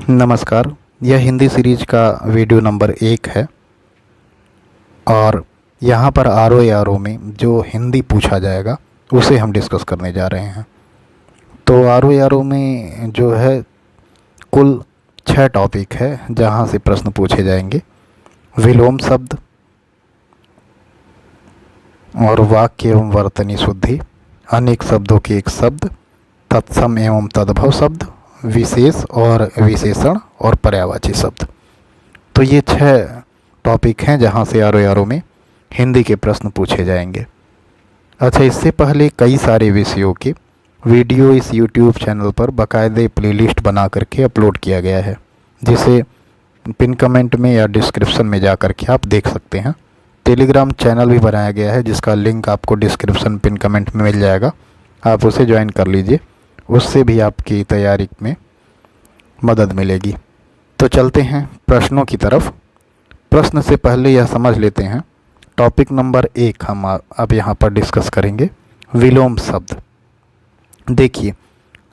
नमस्कार। यह हिंदी सीरीज का वीडियो नंबर 1 है और यहाँ पर आर ओ में जो हिंदी पूछा जाएगा उसे हम डिस्कस करने जा रहे हैं। तो आर ओ में जो है कुल 6 टॉपिक है जहाँ से प्रश्न पूछे जाएंगे। विलोम शब्द और वाक्य एवं वर्तनी शुद्धि, अनेक शब्दों के एक शब्द, तत्सम एवं तद्भव शब्द, विशेष और विशेषण और पर्यायवाची शब्द। तो ये 6 टॉपिक हैं जहाँ से आर ओ में हिंदी के प्रश्न पूछे जाएंगे। अच्छा, इससे पहले कई सारे विषयों के वीडियो इस यूट्यूब चैनल पर बाकायदे प्लेलिस्ट बना करके अपलोड किया गया है, जिसे पिन कमेंट में या डिस्क्रिप्शन में जा कर के आप देख सकते हैं। टेलीग्राम चैनल भी बनाया गया है जिसका लिंक आपको डिस्क्रिप्शन पिन कमेंट में मिल जाएगा, आप उसे ज्वाइन कर लीजिए, उससे भी आपकी तैयारी में मदद मिलेगी। तो चलते हैं प्रश्नों की तरफ। प्रश्न से पहले यह समझ लेते हैं, टॉपिक नंबर 1 हम अब यहाँ पर डिस्कस करेंगे, विलोम शब्द। देखिए,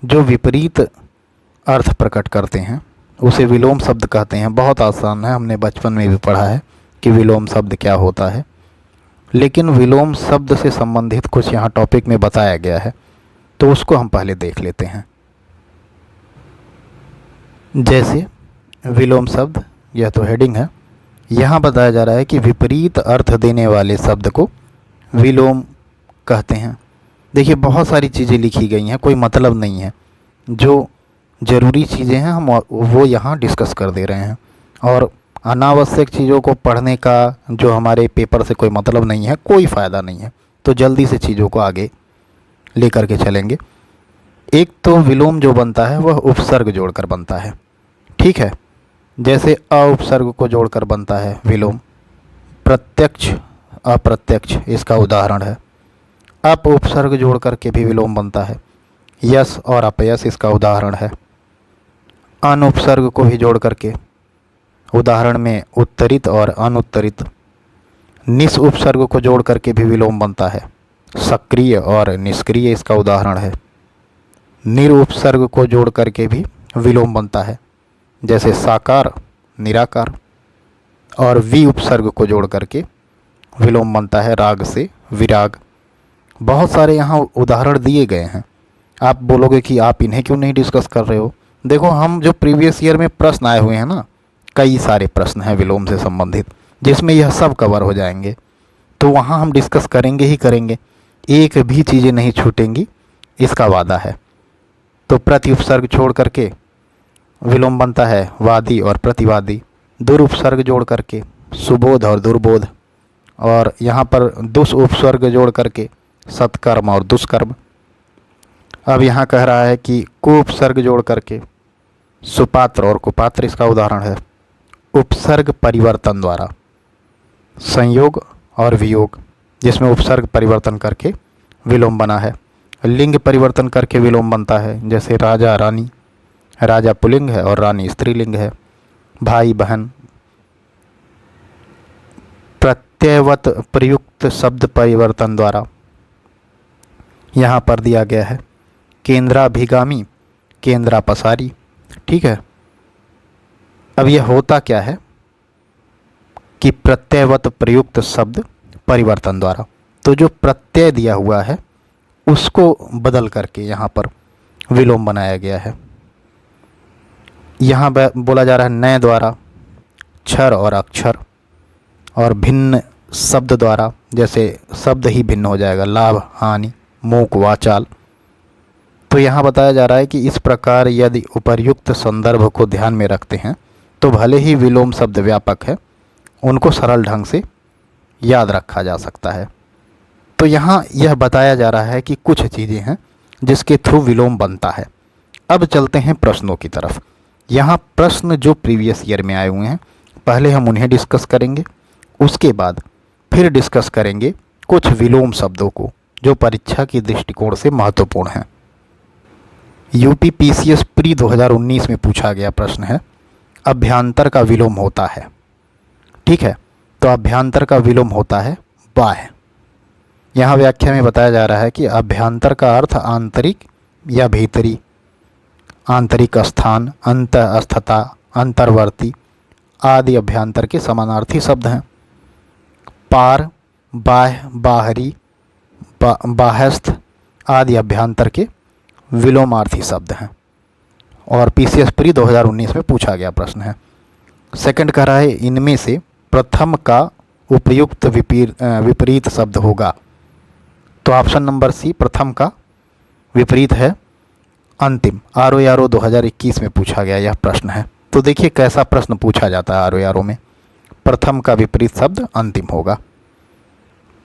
जो विपरीत अर्थ प्रकट करते हैं उसे विलोम शब्द कहते हैं। बहुत आसान है, हमने बचपन में भी पढ़ा है कि विलोम शब्द क्या होता है। लेकिन विलोम शब्द से संबंधित कुछ यहाँ टॉपिक में बताया गया है, तो उसको हम पहले देख लेते हैं। जैसे विलोम शब्द, यह तो हेडिंग है, यहाँ बताया जा रहा है कि विपरीत अर्थ देने वाले शब्द को विलोम कहते हैं। देखिए, बहुत सारी चीज़ें लिखी गई हैं, कोई मतलब नहीं है। जो ज़रूरी चीज़ें हैं हम वो यहाँ डिस्कस कर दे रहे हैं, और अनावश्यक चीज़ों को पढ़ने का जो हमारे पेपर से कोई मतलब नहीं है, कोई फ़ायदा नहीं है। तो जल्दी से चीज़ों को आगे लेकर के चलेंगे। एक तो विलोम जो बनता है वह उपसर्ग जोड़कर बनता है, ठीक है। जैसे अ उपसर्ग को जोड़कर बनता है विलोम। प्रत्यक्ष अप्रत्यक्ष इसका उदाहरण है। अप उपसर्ग जोड़ करके भी विलोम बनता है। यस और अपयस इसका उदाहरण है। अन उपसर्ग को भी जोड़ करके, उदाहरण में उत्तरित और अनुत्तरित। निस उपसर्ग को जोड़ करके भी विलोम बनता है। सक्रिय और निष्क्रिय इसका उदाहरण है। निर उपसर्ग को जोड़ करके भी विलोम बनता है, जैसे साकार निराकार। और वि उपसर्ग को जोड़ करके विलोम बनता है राग से विराग। बहुत सारे यहाँ उदाहरण दिए गए हैं। आप बोलोगे कि आप इन्हें क्यों नहीं डिस्कस कर रहे हो। देखो, हम जो प्रीवियस ईयर में प्रश्न आए हुए हैं ना, कई सारे प्रश्न हैं विलोम से संबंधित, जिसमें यह सब कवर हो जाएंगे। तो वहाँ हम डिस्कस करेंगे ही करेंगे, एक भी चीज़ें नहीं छूटेंगी, इसका वादा है। तो प्रति उपसर्ग छोड़ करके विलोम बनता है वादी और प्रतिवादी। दुर उपसर्ग जोड़ करके सुबोध और दुर्बोध। और यहाँ पर दुस उपसर्ग जोड़ करके सत्कर्म और दुष्कर्म। अब यहाँ कह रहा है कि कु उपसर्ग जोड़ करके सुपात्र और कुपात्र इसका उदाहरण है। उपसर्ग परिवर्तन द्वारा संयोग और वियोग, जिसमें उपसर्ग परिवर्तन करके विलोम बना है। लिंग परिवर्तन करके विलोम बनता है, जैसे राजा रानी। राजा पुल्लिंग है और रानी स्त्रीलिंग है। भाई बहन। प्रत्ययवत प्रयुक्त शब्द परिवर्तन द्वारा यहाँ पर दिया गया है केंद्राभिगामी केंद्रापसारी, ठीक है। अब यह होता क्या है कि प्रत्ययवत प्रयुक्त शब्द परिवर्तन द्वारा, तो जो प्रत्यय दिया हुआ है उसको बदल करके यहाँ पर विलोम बनाया गया है। यहाँ बोला जा रहा है नए द्वारा, क्षर और अक्षर, और भिन्न शब्द द्वारा, जैसे शब्द ही भिन्न हो जाएगा, लाभ हानि मूक वाचाल। तो यहाँ बताया जा रहा है कि इस प्रकार यदि उपर्युक्त संदर्भ को ध्यान में रखते हैं तो भले ही विलोम शब्द व्यापक है, उनको सरल ढंग से याद रखा जा सकता है। तो यहाँ यह बताया जा रहा है कि कुछ चीज़ें हैं जिसके थ्रू विलोम बनता है। अब चलते हैं प्रश्नों की तरफ। यहाँ प्रश्न जो प्रीवियस ईयर में आए हुए हैं, पहले हम उन्हें डिस्कस करेंगे, उसके बाद फिर डिस्कस करेंगे कुछ विलोम शब्दों को जो परीक्षा की दृष्टिकोण से महत्वपूर्ण हैं। यूपी पीसीएस प्री 2019 में पूछा गया प्रश्न है, अभ्यांतर का विलोम होता है, ठीक है। तो अभ्यांतर का विलोम होता है बाह्य। यहाँ व्याख्या में बताया जा रहा है कि अभ्यांतर का अर्थ आंतरिक या भीतरी, आंतरिक स्थान, अंतःस्थता, अंतर्वर्ती आदि अभ्यंतर के समानार्थी शब्द हैं। पार, बाह्य, बाहरी, बाह्यस्थ आदि अभ्यंतर के विलोमार्थी शब्द हैं। और पीसीएस प्री 2019 में पूछा गया प्रश्न है। सेकंड कह रहा है इनमें से प्रथम का उपयुक्त विपरीत शब्द होगा। तो ऑप्शन नंबर सी प्रथम का विपरीत है अंतिम। आरओ 2021 में पूछा गया यह प्रश्न है। तो देखिए कैसा प्रश्न पूछा जाता है आरओ में। प्रथम का विपरीत शब्द अंतिम होगा।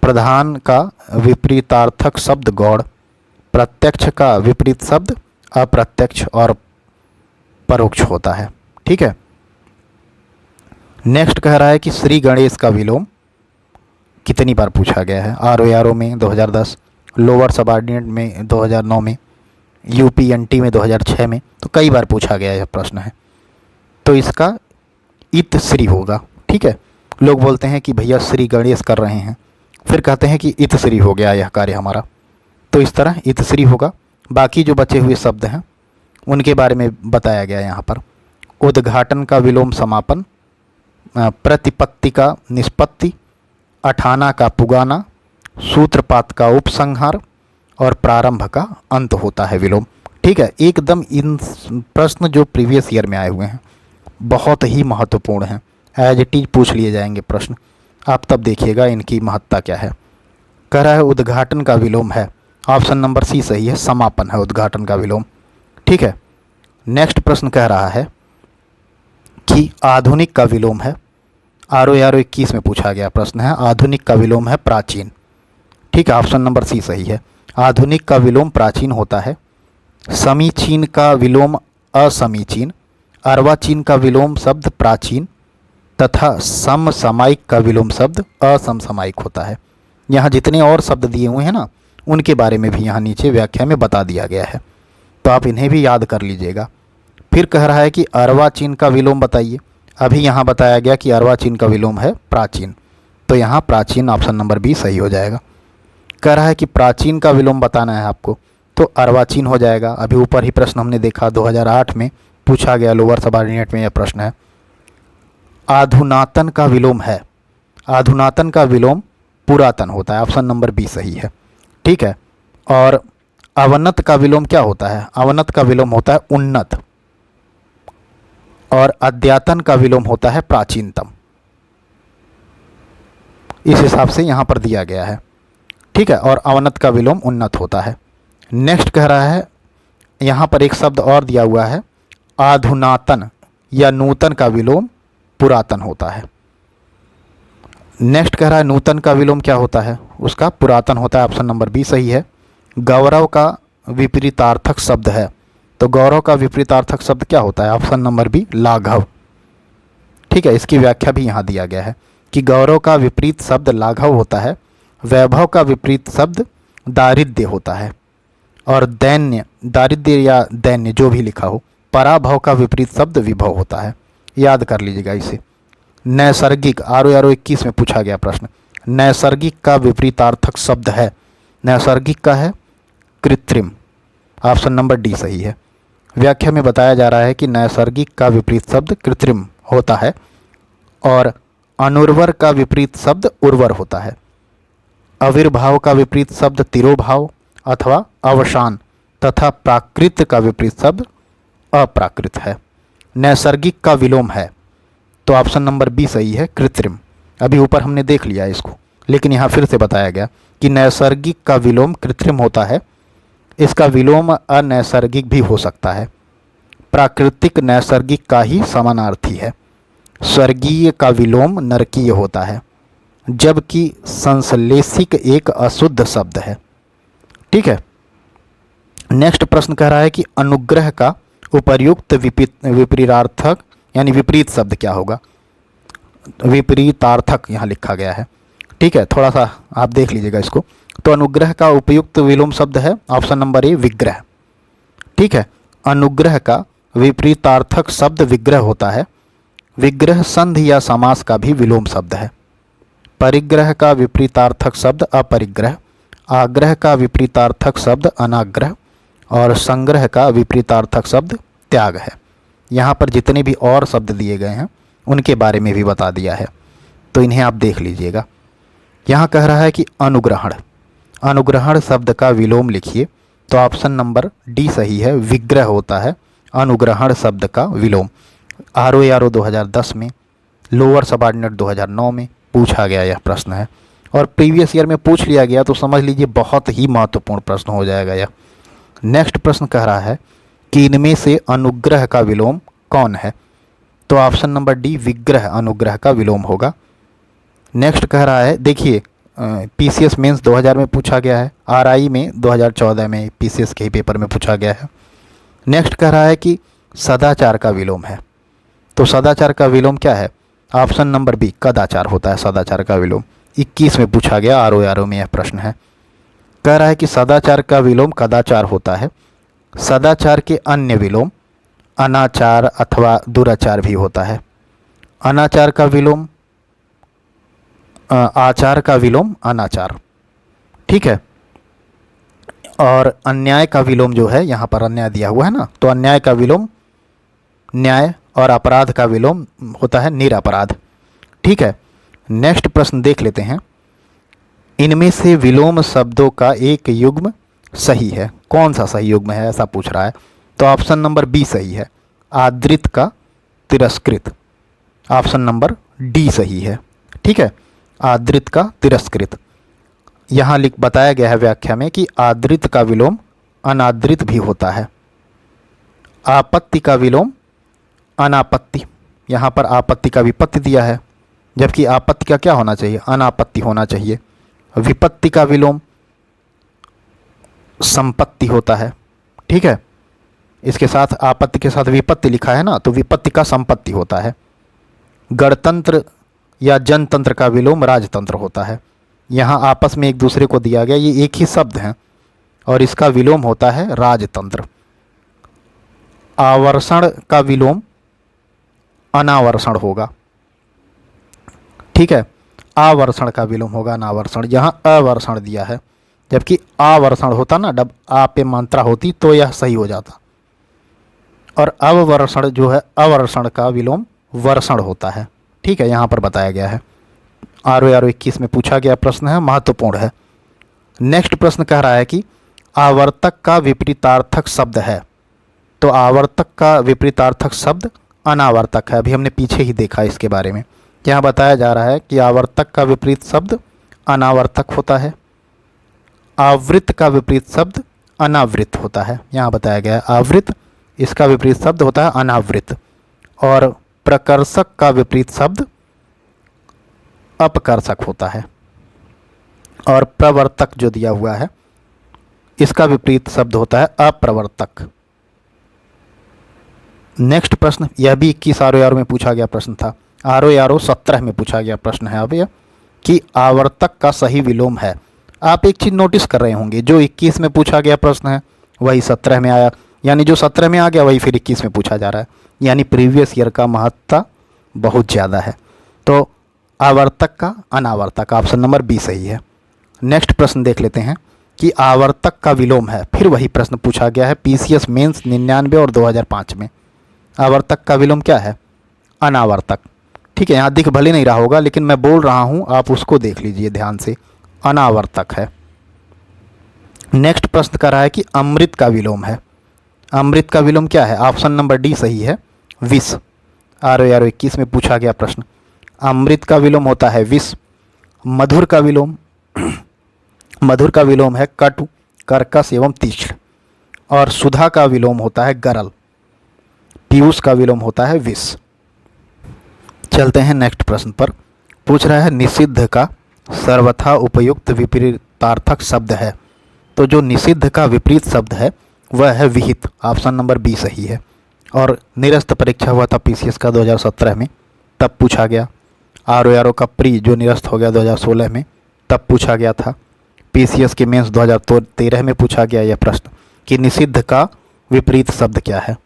प्रधान का विपरीतार्थक शब्द गौड़। प्रत्यक्ष का विपरीत शब्द अप्रत्यक्ष और परोक्ष होता है। ठीक है। नेक्स्ट कह रहा है कि श्री गणेश का विलोम कितनी बार पूछा गया है। आरओ में 2010, लोअर सबऑर्डिनेट में 2009 में, यूपीएनटी में 2006 में। तो कई बार पूछा गया यह प्रश्न है। तो इसका इत श्री होगा। ठीक है। लोग बोलते हैं कि भैया श्री गणेश कर रहे हैं, फिर कहते हैं कि इत श्री हो गया यह कार्य हमारा। तो इस तरह इत श्री होगा। बाकी जो बचे हुए शब्द हैं उनके बारे में बताया गया यहाँ पर। उद्घाटन का विलोम समापन, प्रतिपत्ति का निष्पत्ति, अठाना का पुगाना, सूत्रपात का उपसंहार और प्रारंभ का अंत होता है विलोम। ठीक है। एकदम इन प्रश्न जो प्रीवियस ईयर में आए हुए हैं बहुत ही महत्वपूर्ण हैं। एज इट इज पूछ लिए जाएंगे प्रश्न, आप तब देखिएगा इनकी महत्ता क्या है। कह रहा है उद्घाटन का विलोम है, ऑप्शन नंबर सी सही है, समापन है उद्घाटन का विलोम। ठीक है। नेक्स्ट प्रश्न कह रहा है कि आधुनिक का विलोम है। आरओ 21 में पूछा गया प्रश्न है। आधुनिक का विलोम है प्राचीन। ठीक है। ऑप्शन नंबर सी सही है। आधुनिक का विलोम प्राचीन होता है। समीचीन का विलोम असमीचीन। अर्वाचीन का विलोम शब्द प्राचीन तथा समसामयिक का विलोम शब्द असमसामयिक होता है। यहाँ जितने और शब्द दिए हुए हैं ना उनके बारे में भी यहाँ नीचे व्याख्या में बता दिया गया है, तो आप इन्हें भी याद कर लीजिएगा। फिर कह रहा है कि अर्वाचीन का विलोम बताइए। अभी यहाँ बताया गया कि अर्वाचीन का विलोम है प्राचीन, तो यहाँ प्राचीन ऑप्शन नंबर बी सही हो जाएगा। कह रहा है कि प्राचीन का विलोम बताना है आपको, तो अर्वाचीन हो जाएगा। अभी ऊपर ही प्रश्न हमने देखा 2008 में पूछा गया, लोअर सबऑर्डिनेट में यह प्रश्न है। आधुनातन का विलोम है। आधुनातन का विलोम पुरातन होता है, ऑप्शन नंबर बी सही है। ठीक है। और अवनत का विलोम क्या होता है। अवनत का विलोम होता है उन्नत। और अद्यतन का विलोम होता है प्राचीनतम। इस हिसाब से यहाँ पर दिया गया है। ठीक है। और अवनत का विलोम उन्नत होता है। नेक्स्ट कह रहा है यहाँ पर एक शब्द और दिया हुआ है, आधुनातन या नूतन का विलोम पुरातन होता है। नेक्स्ट कह रहा है नूतन का विलोम क्या होता है, उसका पुरातन होता है, ऑप्शन नंबर बी सही है। गौरव का विपरीतार्थक शब्द है, तो गौरव का विपरीतार्थक शब्द क्या होता है, ऑप्शन नंबर बी लाघव। ठीक है। इसकी व्याख्या भी यहाँ दिया गया है कि गौरव का विपरीत शब्द लाघव होता है। वैभव का विपरीत शब्द दारिद्र्य होता है। और दैन्य, दारिद्र्य या दैन्य जो भी लिखा हो। पराभव का विपरीत शब्द विभव होता है, याद कर लीजिएगा इसे। नैसर्गिक, आरओ 21 में पूछा गया प्रश्न। नैसर्गिक का विपरीतार्थक शब्द है, नैसर्गिक का है कृत्रिम, ऑप्शन नंबर डी सही है। व्याख्या में बताया जा रहा है कि नैसर्गिक का विपरीत शब्द कृत्रिम होता है और अनुर्वर का विपरीत शब्द उर्वर होता है। आविर्भाव का विपरीत शब्द तिरोभाव अथवा अवसान तथा प्राकृत का विपरीत शब्द अप्राकृत है। नैसर्गिक का विलोम है, तो ऑप्शन नंबर बी सही है, कृत्रिम। अभी ऊपर हमने देख लिया इसको, लेकिन यहाँ फिर से बताया गया कि नैसर्गिक का विलोम कृत्रिम होता है। इसका विलोम अनैसर्गिक भी हो सकता है। प्राकृतिक नैसर्गिक का ही समानार्थी है। स्वर्गीय का विलोम नरकीय होता है, जबकि संश्लेषिक एक अशुद्ध शब्द है। ठीक है। नेक्स्ट प्रश्न कह रहा है कि अनुग्रह का उपर्युक्त विपरीतार्थक यानी विपरीत शब्द क्या होगा। विपरीतार्थक यहाँ लिखा गया है। ठीक है। थोड़ा सा आप देख लीजिएगा इसको। तो अनुग्रह का उपयुक्त विलोम शब्द है, ऑप्शन नंबर ए विग्रह। ठीक है। अनुग्रह का विपरीतार्थक शब्द विग्रह होता है। विग्रह संधि या समास का भी विलोम शब्द है। परिग्रह का विपरीतार्थक शब्द अपरिग्रह। आग्रह का विपरीतार्थक शब्द अनाग्रह। और संग्रह का विपरीतार्थक शब्द त्याग है। यहाँ पर जितने भी और शब्द दिए गए हैं उनके बारे में भी बता दिया है, तो इन्हें आप देख लीजिएगा। यहाँ कह रहा है कि अनुग्रहण, अनुग्रहण शब्द का विलोम लिखिए, तो ऑप्शन नंबर डी सही है, विग्रह होता है अनुग्रहण शब्द का विलोम। ROARO 2010 में, लोअर सबऑर्डिनेट 2009 में पूछा गया यह प्रश्न है, और प्रीवियस ईयर में पूछ लिया गया, तो समझ लीजिए बहुत ही महत्वपूर्ण प्रश्न हो जाएगा यह। नेक्स्ट प्रश्न कह रहा है कि इनमें से अनुग्रह का विलोम कौन है, तो ऑप्शन नंबर डी विग्रह अनुग्रह का विलोम होगा। नेक्स्ट कह रहा है, देखिए PCS मेंस 2000 में पूछा गया है, RI में 2014 में PCS के ही पेपर में पूछा गया है। नेक्स्ट कह रहा है कि सदाचार का विलोम है, तो सदाचार का विलोम क्या है, ऑप्शन नंबर बी कदाचार होता है सदाचार का विलोम। 21 में पूछा गया ROARO में यह प्रश्न है। कह रहा है कि सदाचार का विलोम कदाचार होता है। सदाचार के अन्य विलोम अनाचार अथवा दुराचार भी होता है। अनाचार का विलोम आचार का विलोम अनाचार, ठीक है। और अन्याय का विलोम जो है, यहाँ पर अन्याय दिया हुआ है ना, तो अन्याय का विलोम न्याय, और अपराध का विलोम होता है निरपराध, ठीक है। नेक्स्ट प्रश्न देख लेते हैं, इनमें से विलोम शब्दों का एक युग्म सही है, कौन सा सही युग्म है ऐसा पूछ रहा है, तो ऑप्शन नंबर बी सही है, आदृत का तिरस्कृत। ऑप्शन नंबर डी सही है, ठीक है, आदृत का तिरस्कृत। यहाँ बताया गया है व्याख्या में कि आदृत का विलोम अनादृत भी होता है। आपत्ति का विलोम अनापत्ति, यहाँ पर आपत्ति का विपत्ति दिया है, जबकि आपत्ति का क्या होना चाहिए, अनापत्ति होना चाहिए। विपत्ति का विलोम संपत्ति होता है, ठीक है। इसके साथ आपत्ति के साथ विपत्ति लिखा है ना, तो विपत्ति का संपत्ति होता है। गणतंत्र या जनतंत्र का विलोम राजतंत्र होता है। यहाँ आपस में एक दूसरे को दिया गया, ये एक ही शब्द हैं, और इसका विलोम होता है राजतंत्र। आवर्षण का विलोम अनावर्षण होगा, ठीक है। आवर्षण का विलोम होगा अनावर्षण, यहाँ अवर्षण दिया है, जबकि आवर्षण होता ना, जब आ पे मात्रा होती तो यह सही हो जाता। और अववर्षण जो है, अवर्षण का विलोम वर्षण होता है, ठीक है, यहाँ पर बताया गया है। ROARO 21 में पूछा गया प्रश्न है, महत्वपूर्ण है। नेक्स्ट प्रश्न कह रहा है कि आवर्तक का विपरीतार्थक शब्द है, तो आवर्तक का विपरीतार्थक शब्द अनावर्तक है। अभी हमने पीछे ही देखा इसके बारे में। यहाँ बताया जा रहा है कि आवर्तक का विपरीत शब्द अनावर्तक होता है, आवृत का विपरीत शब्द अनावृत होता है। यहाँ बताया गया है आवृत, इसका विपरीत शब्द होता है अनावृत, और प्रकर्षक का विपरीत शब्द अपकर्षक होता है, और प्रवर्तक जो दिया हुआ है इसका विपरीत शब्द होता है अप्रवर्तक। नेक्स्ट प्रश्न, यह भी 21 ROARO में पूछा गया प्रश्न था। ROARO 17 में पूछा गया प्रश्न है अब यह, कि आवर्तक का सही विलोम है। आप एक चीज़ नोटिस कर रहे होंगे, जो 21 में पूछा गया प्रश्न है वही 17 में आया, यानी जो 17 में आ गया वही फिर 21 में पूछा जा रहा है, यानी प्रीवियस ईयर का महत्ता बहुत ज़्यादा है। तो आवर्तक का अनावर्तक, ऑप्शन नंबर बी सही है। नेक्स्ट प्रश्न देख लेते हैं कि आवर्तक का विलोम है, फिर वही प्रश्न पूछा गया है PCS मेंस 99 और 2005 में। आवर्तक का विलोम क्या है, अनावर्तक, ठीक है। यहाँ दिख भले नहीं रहा होगा, लेकिन मैं बोल रहा हूँ, आप उसको देख लीजिए ध्यान से, अनावर्तक है। नेक्स्ट प्रश्न कर रहा है कि अमृत का विलोम है। अमृत का विलोम क्या है, ऑप्शन नंबर डी सही है, विष। ROARO 21 में पूछा गया प्रश्न, अमृत का विलोम होता है विष। मधुर का विलोम मधुर का विलोम है कटु, कर्कश एवं तीक्ष्ण, और सुधा का विलोम होता है गरल। पीयूष का विलोम होता है विष। चलते हैं नेक्स्ट प्रश्न पर। पूछ रहा है निषिद्ध का सर्वथा उपयुक्त विपरीतार्थक शब्द है, तो जो निषिद्ध का विपरीत शब्द है वह है विहित, ऑप्शन नंबर बी सही है। और निरस्त परीक्षा हुआ था PCS का 2017 में, तब पूछा गया। ROARO का प्री जो निरस्त हो गया 2016 में, तब पूछा गया था। PCS के मेंस 2013 में पूछा गया यह प्रश्न कि निषिद्ध का विपरीत शब्द क्या है।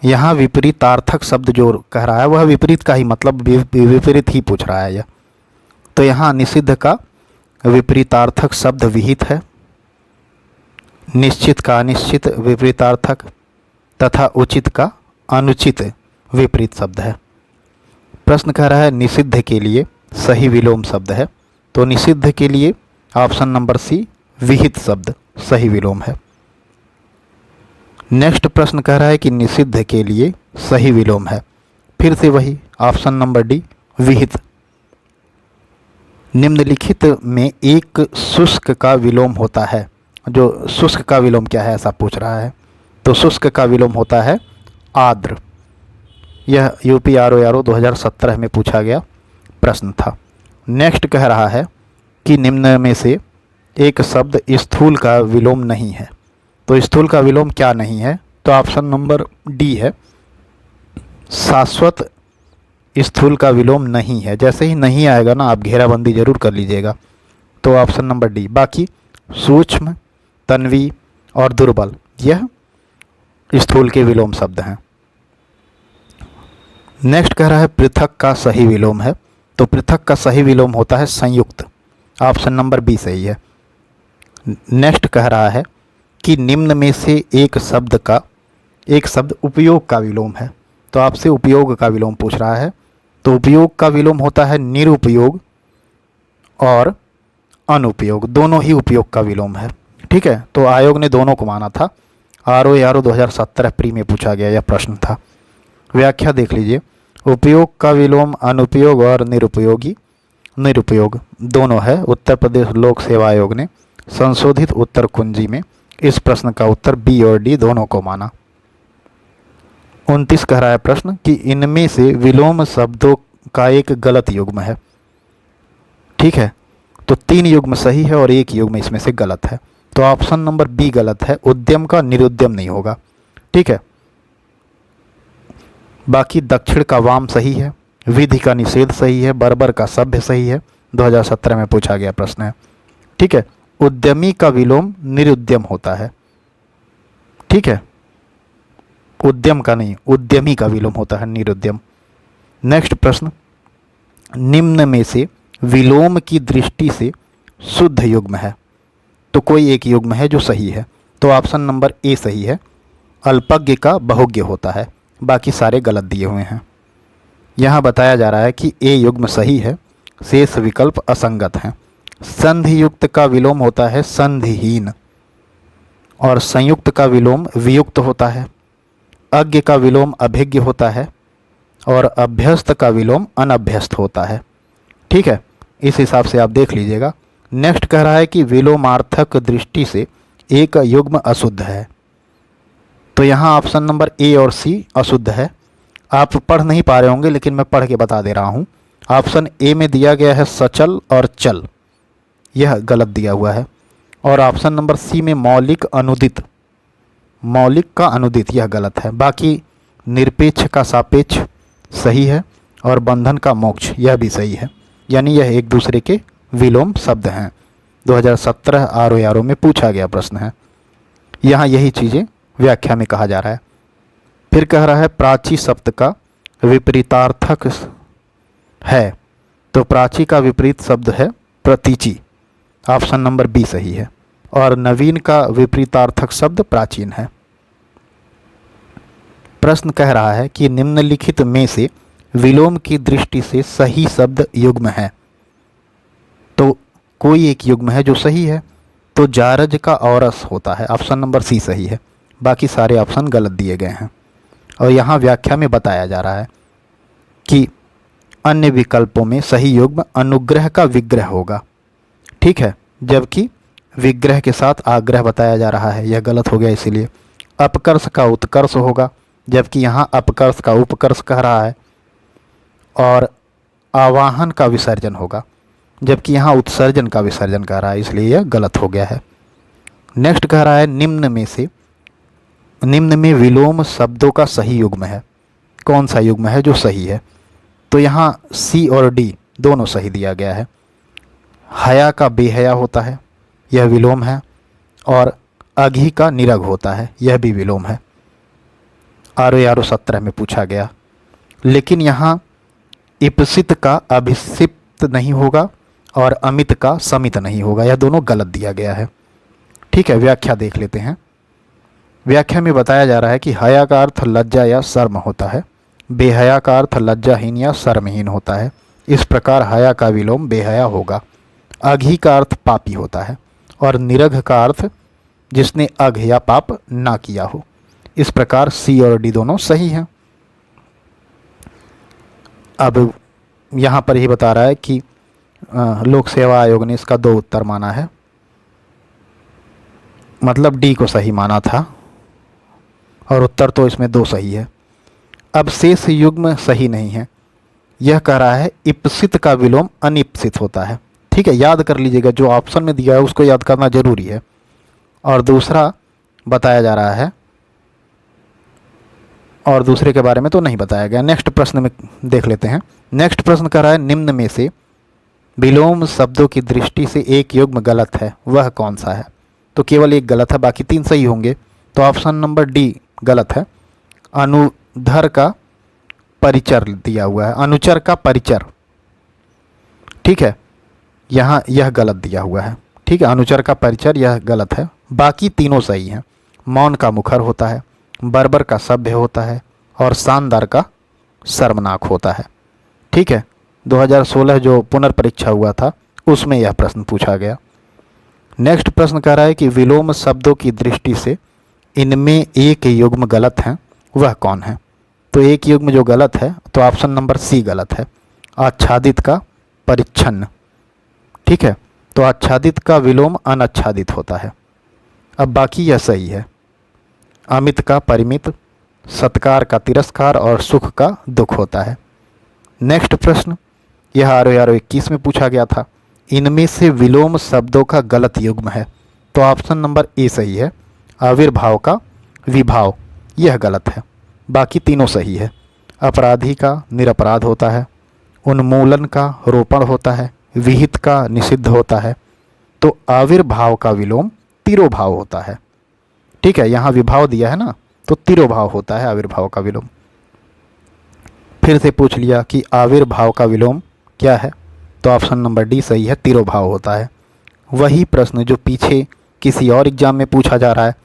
यहाँ विपरीतार्थक शब्द जो कह रहा है वह विपरीत का ही मतलब विपरीत ही पूछ रहा है यह। तो यहाँ निषिद्ध का विपरीतार्थक शब्द विहित है। निश्चित का अनिश्चित विपरीतार्थक, तथा उचित का अनुचित विपरीत शब्द है। प्रश्न कह रहा है निषिद्ध के लिए सही विलोम शब्द है, तो निषिद्ध के लिए ऑप्शन नंबर सी विहित शब्द सही विलोम है। नेक्स्ट प्रश्न कह रहा है कि निषिद्ध के लिए सही विलोम है, फिर से वही ऑप्शन नंबर डी विहित। निम्नलिखित में एक शुष्क का विलोम होता है, जो शुष्क का विलोम क्या है ऐसा पूछ रहा है, तो शुष्क का विलोम होता है आर्द्र। यह यूपी आरओ 2017 में पूछा गया प्रश्न था। नेक्स्ट कह रहा है कि निम्न में से एक शब्द स्थूल का विलोम नहीं है, तो स्थूल का विलोम क्या नहीं है, तो ऑप्शन नंबर डी है शाश्वत स्थूल का विलोम नहीं है। जैसे ही नहीं आएगा ना आप घेराबंदी जरूर कर लीजिएगा, तो ऑप्शन नंबर डी। बाकी सूक्ष्म, तन्वी और दुर्बल यह स्थूल के विलोम शब्द हैं। नेक्स्ट कह रहा है पृथक का सही विलोम है, तो पृथक का सही विलोम होता है संयुक्त, ऑप्शन नंबर बी सही है। नेक्स्ट कह रहा है कि निम्न में से एक शब्द उपयोग का विलोम है, तो आपसे उपयोग का विलोम पूछ रहा है, तो उपयोग का विलोम होता है निरुपयोग और अनुपयोग, दोनों ही उपयोग का विलोम है। ठीक है, तो आयोग ने दोनों को माना था। आरओ 2017 प्री में पूछा गया यह प्रश्न था। व्याख्या देख लीजिए, उपयोग का विलोम अनुपयोग और निरुपयोग दोनों है। उत्तर प्रदेश लोक सेवा आयोग ने संशोधित उत्तर कुंजी में इस प्रश्न का उत्तर बी और डी दोनों को माना। 29 कह रहा है प्रश्न कि इनमें से विलोम शब्दों का एक गलत युग्म है। ठीक है, तो 3 युग्म सही है और 1 युग्म इसमें से गलत है, तो ऑप्शन नंबर बी गलत है, उद्यम का निरुद्यम नहीं होगा। ठीक है, बाकी दक्षिण का वाम सही है, विधि का निषेध सही है, बर्बर का सभ्य सही है, 2017 में पूछा गया प्रश्न है। ठीक है, उद्यमी का विलोम निरुद्यम होता है। ठीक है, उद्यम का नहीं, उद्यमी का विलोम होता है निरुद्यम। नेक्स्ट प्रश्न, निम्न में से विलोम की दृष्टि से शुद्ध युग्म है, तो कोई एक युग्म है जो सही है, तो ऑप्शन नंबर ए सही है, अल्पज्ञ का बहुज्ञ होता है, बाकी सारे गलत दिए हुए हैं। यहाँ बताया जा रहा है कि ए युग्म सही है, शेष विकल्प असंगत हैं। संधि युक्त का विलोम होता है संधिहीन, और संयुक्त का विलोम वियुक्त होता है। अज्ञ का विलोम अभिज्ञ होता है, और अभ्यस्त का विलोम अनभ्यस्त होता है। ठीक है, इस हिसाब से आप देख लीजिएगा। नेक्स्ट कह रहा है कि विलोमार्थक दृष्टि से एक युग्म अशुद्ध है, तो यहाँ ऑप्शन नंबर ए और सी अशुद्ध है। आप पढ़ नहीं पा रहे होंगे लेकिन मैं पढ़ के बता दे रहा हूँ। ऑप्शन ए में दिया गया है सचल और चल, यह गलत दिया हुआ है, और ऑप्शन नंबर सी में मौलिक का अनुदित यह गलत है। बाकी निरपेक्ष का सापेक्ष सही है, और बंधन का मोक्ष यह भी सही है, यानी यह एक दूसरे के विलोम शब्द हैं। 2017 आरओ में पूछा गया प्रश्न है, यहाँ यही चीज़ें व्याख्या में कहा जा रहा है। फिर कह रहा है प्राची शब्द का विपरीतार्थक है, तो प्राची का विपरीत शब्द है प्रतीचि, ऑप्शन नंबर बी सही है, और नवीन का विपरीतार्थक शब्द प्राचीन है। प्रश्न कह रहा है कि निम्नलिखित में से विलोम की दृष्टि से सही शब्द युग्म है, तो कोई एक युग्म है जो सही है, तो जारज का औरस होता है, ऑप्शन नंबर सी सही है, बाकी सारे ऑप्शन गलत दिए गए हैं। और यहाँ व्याख्या में बताया जा रहा है कि अन्य विकल्पों में सही युग्म अनुग्रह का विग्रह होगा। ठीक है, जबकि विग्रह के साथ आग्रह बताया जा रहा है, यह गलत हो गया। इसीलिए अपकर्ष का उत्कर्ष होगा, जबकि यहाँ अपकर्ष का उपकर्ष कह रहा है, और आवाहन का विसर्जन होगा, जबकि यहाँ उत्सर्जन का विसर्जन कह रहा है, इसलिए यह गलत हो गया है। नेक्स्ट कह रहा है निम्न में विलोम शब्दों का सही युग्म है, कौन सा युग्म है जो सही है, तो यहाँ सी और डी दोनों सही दिया गया है। हया का बेहया होता है, यह विलोम है, और अघी का निरग होता है, यह भी विलोम है। आरओ 17 में पूछा गया, लेकिन यहाँ इप्सित का अभिसिप्त नहीं होगा और अमित का समित नहीं होगा, यह दोनों गलत दिया गया है। ठीक है, व्याख्या देख लेते हैं। व्याख्या में बताया जा रहा है कि हया का अर्थ लज्जा या शर्म होता है, बेहया का अर्थ लज्जाहीन या शर्महीन होता है। इस प्रकार हया का विलोम बेहया होगा। अघी का अर्थ पापी होता है और निरघ का अर्थ जिसने अघ या पाप ना किया हो। इस प्रकार सी और डी दोनों सही हैं। अब यहाँ पर ही बता रहा है कि लोक सेवा आयोग ने इसका 2 उत्तर माना है, मतलब डी को सही माना था और उत्तर तो इसमें 2 सही है। अब शेष युग्म सही नहीं है। यह कह रहा है इप्सित का विलोम अनिप्सित होता है। ठीक है, याद कर लीजिएगा, जो ऑप्शन में दिया है उसको याद करना जरूरी है। और दूसरा बताया जा रहा है, और दूसरे के बारे में तो नहीं बताया गया। नेक्स्ट प्रश्न में देख लेते हैं। नेक्स्ट प्रश्न कह रहा है निम्न में से विलोम शब्दों की दृष्टि से एक युग्म गलत है, वह कौन सा है? तो केवल एक गलत है, बाकी 3 सही होंगे। तो ऑप्शन नंबर डी गलत है। अनुधर का परिचर दिया हुआ है, अनुचर का परिचर। ठीक है, यहाँ यह गलत दिया हुआ है। ठीक है, अनुचर का परिचर यह गलत है। बाकी तीनों सही हैं। मौन का मुखर होता है, बर्बर का सभ्य होता है और शानदार का शर्मनाक होता है। ठीक है, 2016 जो पुनर्परीक्षा हुआ था उसमें यह प्रश्न पूछा गया। नेक्स्ट प्रश्न कह रहा है कि विलोम शब्दों की दृष्टि से इनमें एक युग्म गलत है, वह कौन है? तो एक युग्म जो गलत है तो ऑप्शन नंबर सी गलत है, आच्छादित का परिच्छन्न। ठीक है, तो आच्छादित का विलोम अनाच्छादित होता है। अब बाकी यह सही है। अमित का परिमित, सत्कार का तिरस्कार और सुख का दुख होता है। नेक्स्ट प्रश्न यह आरो 21 में पूछा गया था। इनमें से विलोम शब्दों का गलत युग्म है, तो ऑप्शन नंबर ए सही है, आविर्भाव का विभाव, यह गलत है। बाकी तीनों सही है। अपराधी का निरपराध होता है, उन्मूलन का रोपण होता है, विहित का निषिद्ध होता है। तो आविर्भाव का विलोम तिरोभाव होता है। ठीक है, यहाँ विभाव दिया है ना, तो तिरोभाव होता है आविर्भाव का विलोम। फिर से पूछ लिया कि आविर्भाव का विलोम क्या है, तो ऑप्शन नंबर डी सही है, तिरोभाव होता है। वही प्रश्न जो पीछे किसी और एग्जाम में पूछा जा रहा है,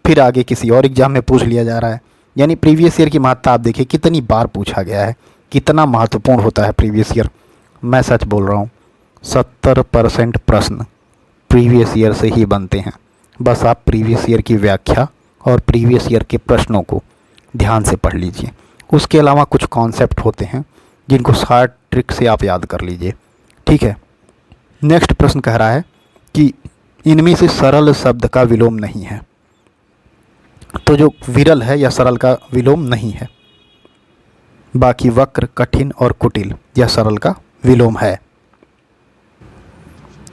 फिर आगे किसी और एग्जाम में पूछ लिया जा रहा है। यानी प्रीवियस ईयर की महत्ता आप देखिए कितनी बार पूछा गया है, कितना महत्वपूर्ण होता है प्रीवियस ईयर। मैं सच बोल रहा हूँ, 70% प्रश्न प्रीवियस ईयर से ही बनते हैं। बस आप प्रीवियस ईयर की व्याख्या और प्रीवियस ईयर के प्रश्नों को ध्यान से पढ़ लीजिए। उसके अलावा कुछ कॉन्सेप्ट होते हैं जिनको शॉर्ट ट्रिक से आप याद कर लीजिए। ठीक है, नेक्स्ट प्रश्न कह रहा है कि इनमें से सरल शब्द का विलोम नहीं है। तो जो विरल है यह सरल का विलोम नहीं है। बाकी वक्र, कठिन और कुटिल यह सरल का विलोम है।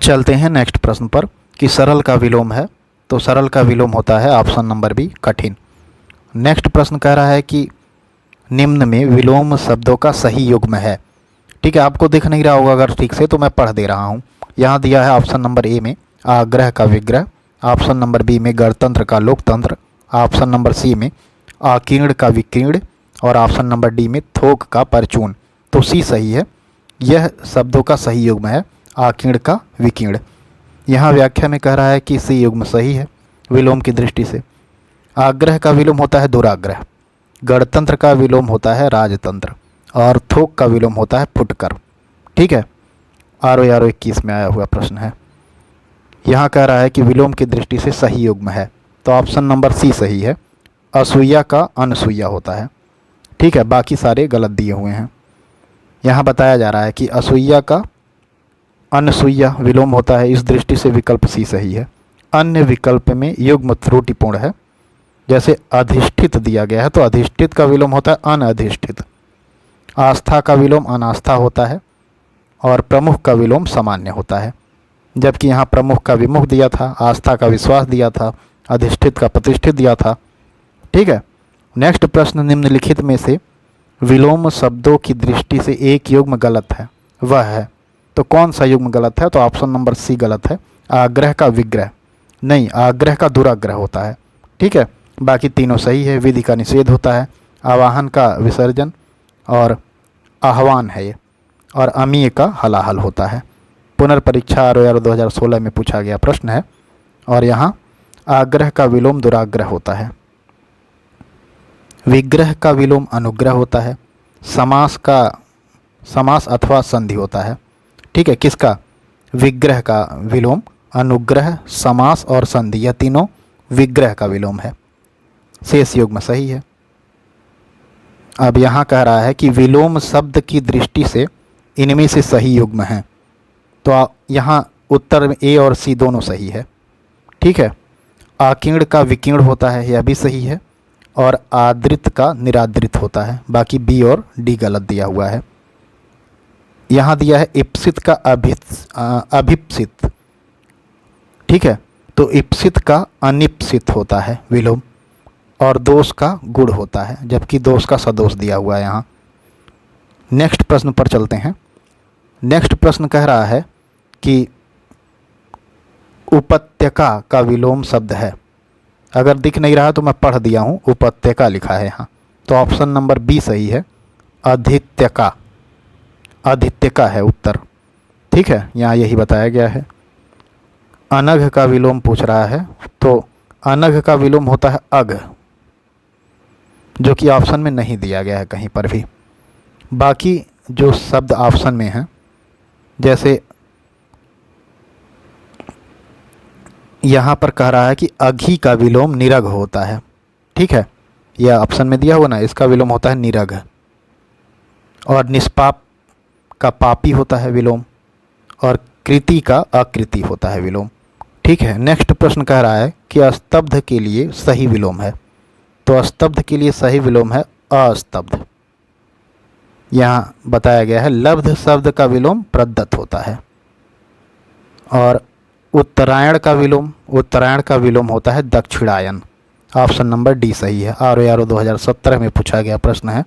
चलते हैं नेक्स्ट प्रश्न पर कि सरल का विलोम है, तो सरल का विलोम होता है ऑप्शन नंबर बी, कठिन। नेक्स्ट प्रश्न कह रहा है कि निम्न में विलोम शब्दों का सही युग्म है। ठीक है, आपको दिख नहीं रहा होगा अगर ठीक से, तो मैं पढ़ दे रहा हूँ। यहाँ दिया है ऑप्शन नंबर ए में आग्रह का विग्रह, ऑप्शन नंबर बी में गणतंत्र का लोकतंत्र, ऑप्शन नंबर सी में आकीर्ण का विकीर्ण और ऑप्शन नंबर डी में थोक का परचून। तो सी सही है, यह शब्दों का सही युग्म है, आकीर्ण का विकीर्ण। यहाँ व्याख्या में कह रहा है कि सी युग्म सही है विलोम की दृष्टि से। आग्रह का विलोम होता है दुराग्रह, गणतंत्र का विलोम होता है राजतंत्र और थोक का विलोम होता है फुटकर। ठीक है, आरो 21 में आया हुआ प्रश्न है। यहाँ कह रहा है कि विलोम की दृष्टि से सही युग्म है, तो ऑप्शन नंबर सी सही है, असूया का अनसूया होता है। ठीक है, बाकी सारे गलत दिए हुए हैं। यहाँ बताया जा रहा है कि असूया का अनसूया विलोम होता है, इस दृष्टि से विकल्प सी सही है। अन्य विकल्प में युग्म त्रुटिपूर्ण है, जैसे अधिष्ठित दिया गया है तो अधिष्ठित का विलोम होता है अनअधिष्ठित। आस्था का विलोम अनास्था होता है और प्रमुख का विलोम सामान्य होता है, जबकि यहाँ प्रमुख का विमुख दिया था, आस्था का विश्वास दिया था, अधिष्ठित का प्रतिष्ठित दिया था। ठीक है, नेक्स्ट प्रश्न निम्नलिखित में से विलोम शब्दों की दृष्टि से एक युग्म गलत है, वह है। तो कौन सा युग्म गलत है? तो ऑप्शन नंबर सी गलत है, आग्रह का विग्रह नहीं, आग्रह का दुराग्रह होता है। ठीक है, बाकी तीनों सही है। विधि का निषेध होता है, आवाहन का विसर्जन और आह्वान है ये, और अमीय का हलाहल होता है। पुनर्परीक्षा 2016 में पूछा गया प्रश्न है और यहाँ आग्रह का विलोम दुराग्रह होता है। विग्रह का विलोम अनुग्रह होता है। समास अथवा संधि होता है। ठीक है, किसका? विग्रह का विलोम अनुग्रह, समास और संधि, यह तीनों विग्रह का विलोम है। शेष युग्म सही है। अब यहाँ कह रहा है कि विलोम शब्द की दृष्टि से इनमें से सही युग्म हैं। तो यहाँ उत्तर में ए और सी दोनों सही है। ठीक है, आकीर्ण का विकीर्ण होता है, यह भी सही है। और आदृत का निरादृत होता है। बाकी बी और डी गलत दिया हुआ है। यहाँ दिया है इप्सित का अभिप्सित। ठीक है, तो इप्सित का अनिप्सित होता है विलोम, और दोष का गुण होता है, जबकि दोष का सदोष दिया हुआ है यहाँ। नेक्स्ट प्रश्न पर चलते हैं। नेक्स्ट प्रश्न कह रहा है कि उपत्यका का विलोम शब्द है। अगर दिख नहीं रहा तो मैं पढ़ दिया हूँ, उपत्यका लिखा है यहाँ। तो ऑप्शन नंबर बी सही है, अधित्यका। अधित्यका है उत्तर। ठीक है, यहाँ यही बताया गया है। अनघ का विलोम पूछ रहा है, तो अनघ का विलोम होता है अघ, जो कि ऑप्शन में नहीं दिया गया है कहीं पर भी। बाकी जो शब्द ऑप्शन में हैं, जैसे यहाँ पर कह रहा है कि अघी का विलोम निरघ होता है। ठीक है, यह ऑप्शन में दिया हुआ ना, इसका विलोम होता है निरघ। और निष्पाप का पापी होता है विलोम, और कृति का अकृति होता है विलोम। ठीक है, नेक्स्ट प्रश्न कह रहा है कि अस्तब्ध के लिए सही विलोम है। तो अस्तब्ध के लिए सही विलोम है अस्तब्ध। यहाँ बताया गया है लब्ध शब्द का विलोम प्रदत्त होता है। और उत्तरायण का विलोम होता है दक्षिणायन। ऑप्शन नंबर डी सही है। RORO 2017 में पूछा गया प्रश्न है।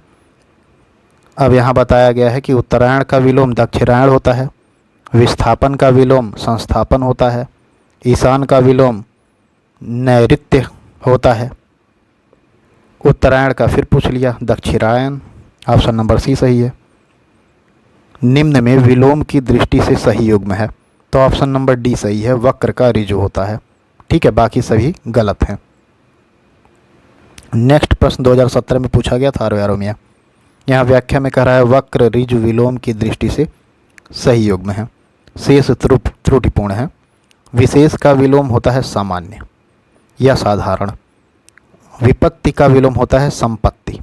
अब यहाँ बताया गया है कि उत्तरायण का विलोम दक्षिणायन होता है, विस्थापन का विलोम संस्थापन होता है, ईशान का विलोम नैऋत्य होता है, उत्तरायण का फिर पूछ लिया दक्षिणायन। ऑप्शन नंबर सी सही है। निम्न में विलोम की दृष्टि से सही युग्म है। तो ऑप्शन नंबर डी सही है, वक्र का ऋजु होता है। ठीक है, बाकी सभी गलत हैं। नेक्स्ट प्रश्न 2017 में पूछा गया था RORO में। यहाँ व्याख्या में कह रहा है वक्र ऋजु विलोम की दृष्टि से सही युग्म है, शेष त्रुटिपूर्ण है। विशेष का विलोम होता है सामान्य या साधारण। विपत्ति का विलोम होता है संपत्ति,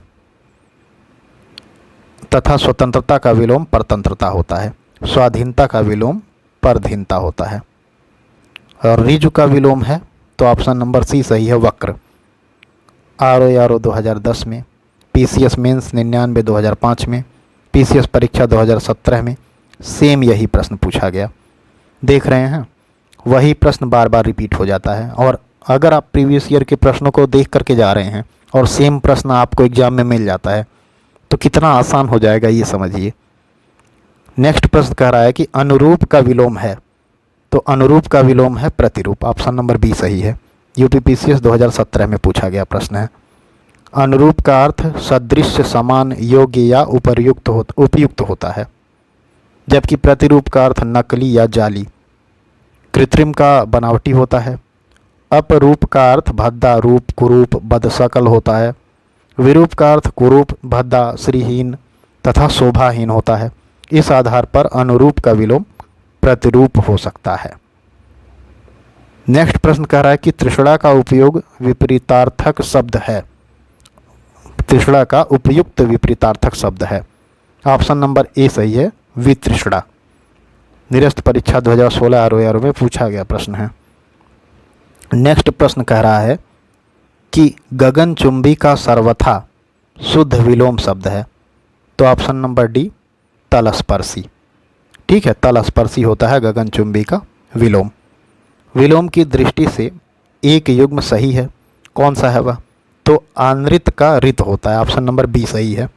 तथा स्वतंत्रता का विलोम परतंत्रता होता है। स्वाधीनता का विलोम परधीनता होता है। और ऋजु का विलोम है, तो ऑप्शन नंबर सी सही है, वक्र। RORO 2010 में, PCS मेंस 99 2005 में, PCS परीक्षा 2017 में सेम यही प्रश्न पूछा गया। देख रहे हैं, वही प्रश्न बार बार रिपीट हो जाता है। और अगर आप प्रीवियस ईयर के प्रश्नों को देख करके जा रहे हैं और सेम प्रश्न आपको एग्जाम में मिल जाता है, तो कितना आसान हो जाएगा ये समझिए। नेक्स्ट प्रश्न कह रहा है कि अनुरूप का विलोम है। तो अनुरूप का विलोम है प्रतिरूप। ऑप्शन नंबर बी सही है। UPPCS 2017 में पूछा गया प्रश्न है। अनुरूप का अर्थ सदृश, समान, योग्य या उपयुक्त होता है, जबकि प्रतिरूप का अर्थ नकली या जाली, कृत्रिम का बनावटी होता है। अपरूप का अर्थ भद्दा, रूप, कुरूप, बदशकल होता है। विरूप का अर्थ कुरूप, भद्दा, श्रीहीन तथा शोभाहीन होता है। इस आधार पर अनुरूप का विलोम प्रतिरूप हो सकता है। नेक्स्ट प्रश्न कह रहा है कि तृष्णा का उपयोग विपरीतार्थक शब्द है। तृष्णा का उपयुक्त विपरीतार्थक शब्द है। ऑप्शन नंबर ए सही है, वितृष्णा। निरस्त परीक्षा 2016 RORO में पूछा गया प्रश्न है। नेक्स्ट प्रश्न कह रहा है कि गगनचुंबी का सर्वथा शुद्ध विलोम शब्द है। तो ऑप्शन नंबर डी तलस्पर्शी। ठीक है, तलस्पर्शी होता है गगनचुंबी का विलोम। विलोम की दृष्टि से एक युग्म सही है। कौन सा है वह? तो आनृत का रित होता है। ऑप्शन नंबर बी सही है।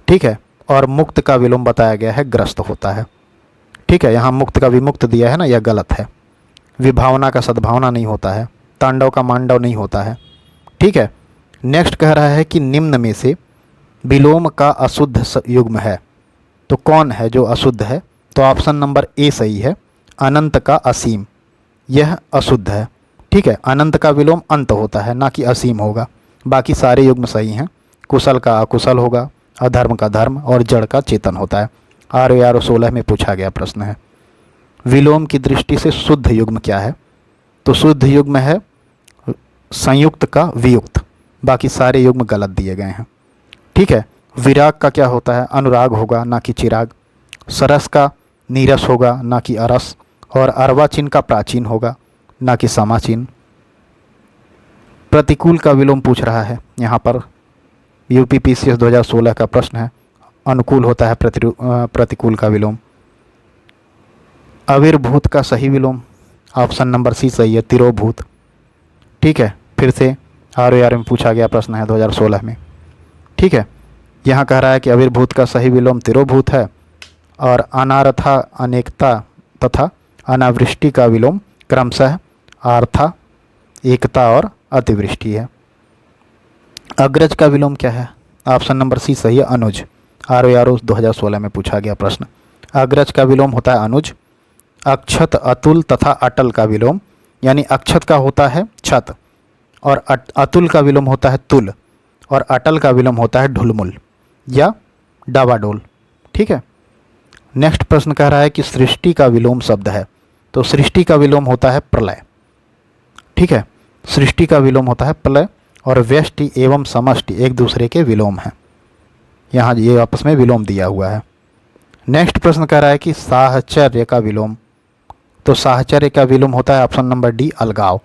ठीक है, और मुक्त का विलोम बताया गया है ग्रस्त होता है। ठीक है, यहाँ मुक्त का विमुक्त दिया है ना, यह गलत है। विभावना का सद्भावना नहीं होता है। तांडव का मांडव नहीं होता है। ठीक है, नेक्स्ट कह रहा है कि निम्न में से विलोम का अशुद्ध युग्म है। तो कौन है जो अशुद्ध है? तो ऑप्शन नंबर ए सही है, अनंत का असीम। यह अशुद्ध है। ठीक है, अनंत का विलोम अंत होता है, ना कि असीम होगा। बाकी सारे युग्म सही हैं। कुशल का अकुशल होगा, अधर्म का धर्म और जड़ का चेतन होता है। ROR 16 में पूछा गया प्रश्न है। विलोम की दृष्टि से शुद्ध युग्म क्या है? तो शुद्ध युग्म है संयुक्त का वियुक्त, बाकी सारे युग्म गलत दिए गए हैं। ठीक है। विराग का क्या होता है? अनुराग होगा ना कि चिराग। सरस का नीरस होगा ना कि अरस, और अर्वाचीन का प्राचीन होगा ना कि समाचीन। प्रतिकूल का विलोम पूछ रहा है यहाँ पर। UPPCS 2016 का प्रश्न है। अनुकूल होता है प्रतिकूल का विलोम। आविर्भूत का सही विलोम ऑप्शन नंबर सी सही है, तिरोभूत। ठीक है। फिर से ROR में पूछा गया प्रश्न है 2016 में। ठीक है। यहाँ कह रहा है कि आविर्भूत का सही विलोम तिरोभूत है, और अनारथा अनेकता तथा अनावृष्टि का विलोम क्रमशः आर्था एकता और अतिवृष्टि है। अग्रज का विलोम क्या है? ऑप्शन नंबर सी सही है, अनुज। ROR 2016 में पूछा गया प्रश्न। अग्रज का विलोम होता है अनुज। अक्षत अतुल तथा अटल का विलोम, यानी अक्षत का होता है छत, और अतुल का विलोम होता है तुल, और अटल का विलोम होता है ढुलमुल या डावाडोल। ठीक है। नेक्स्ट प्रश्न कह रहा है कि सृष्टि का विलोम शब्द है, तो सृष्टि का विलोम होता है प्रलय। ठीक है। सृष्टि का विलोम होता है प्रलय, और व्यष्टि एवं समष्टि एक दूसरे के विलोम हैं। यहाँ ये आपस में विलोम दिया हुआ है। नेक्स्ट प्रश्न कह रहा है कि साहचर्य का विलोम, तो साहचर्य का विलोम होता है ऑप्शन नंबर डी, अलगाव।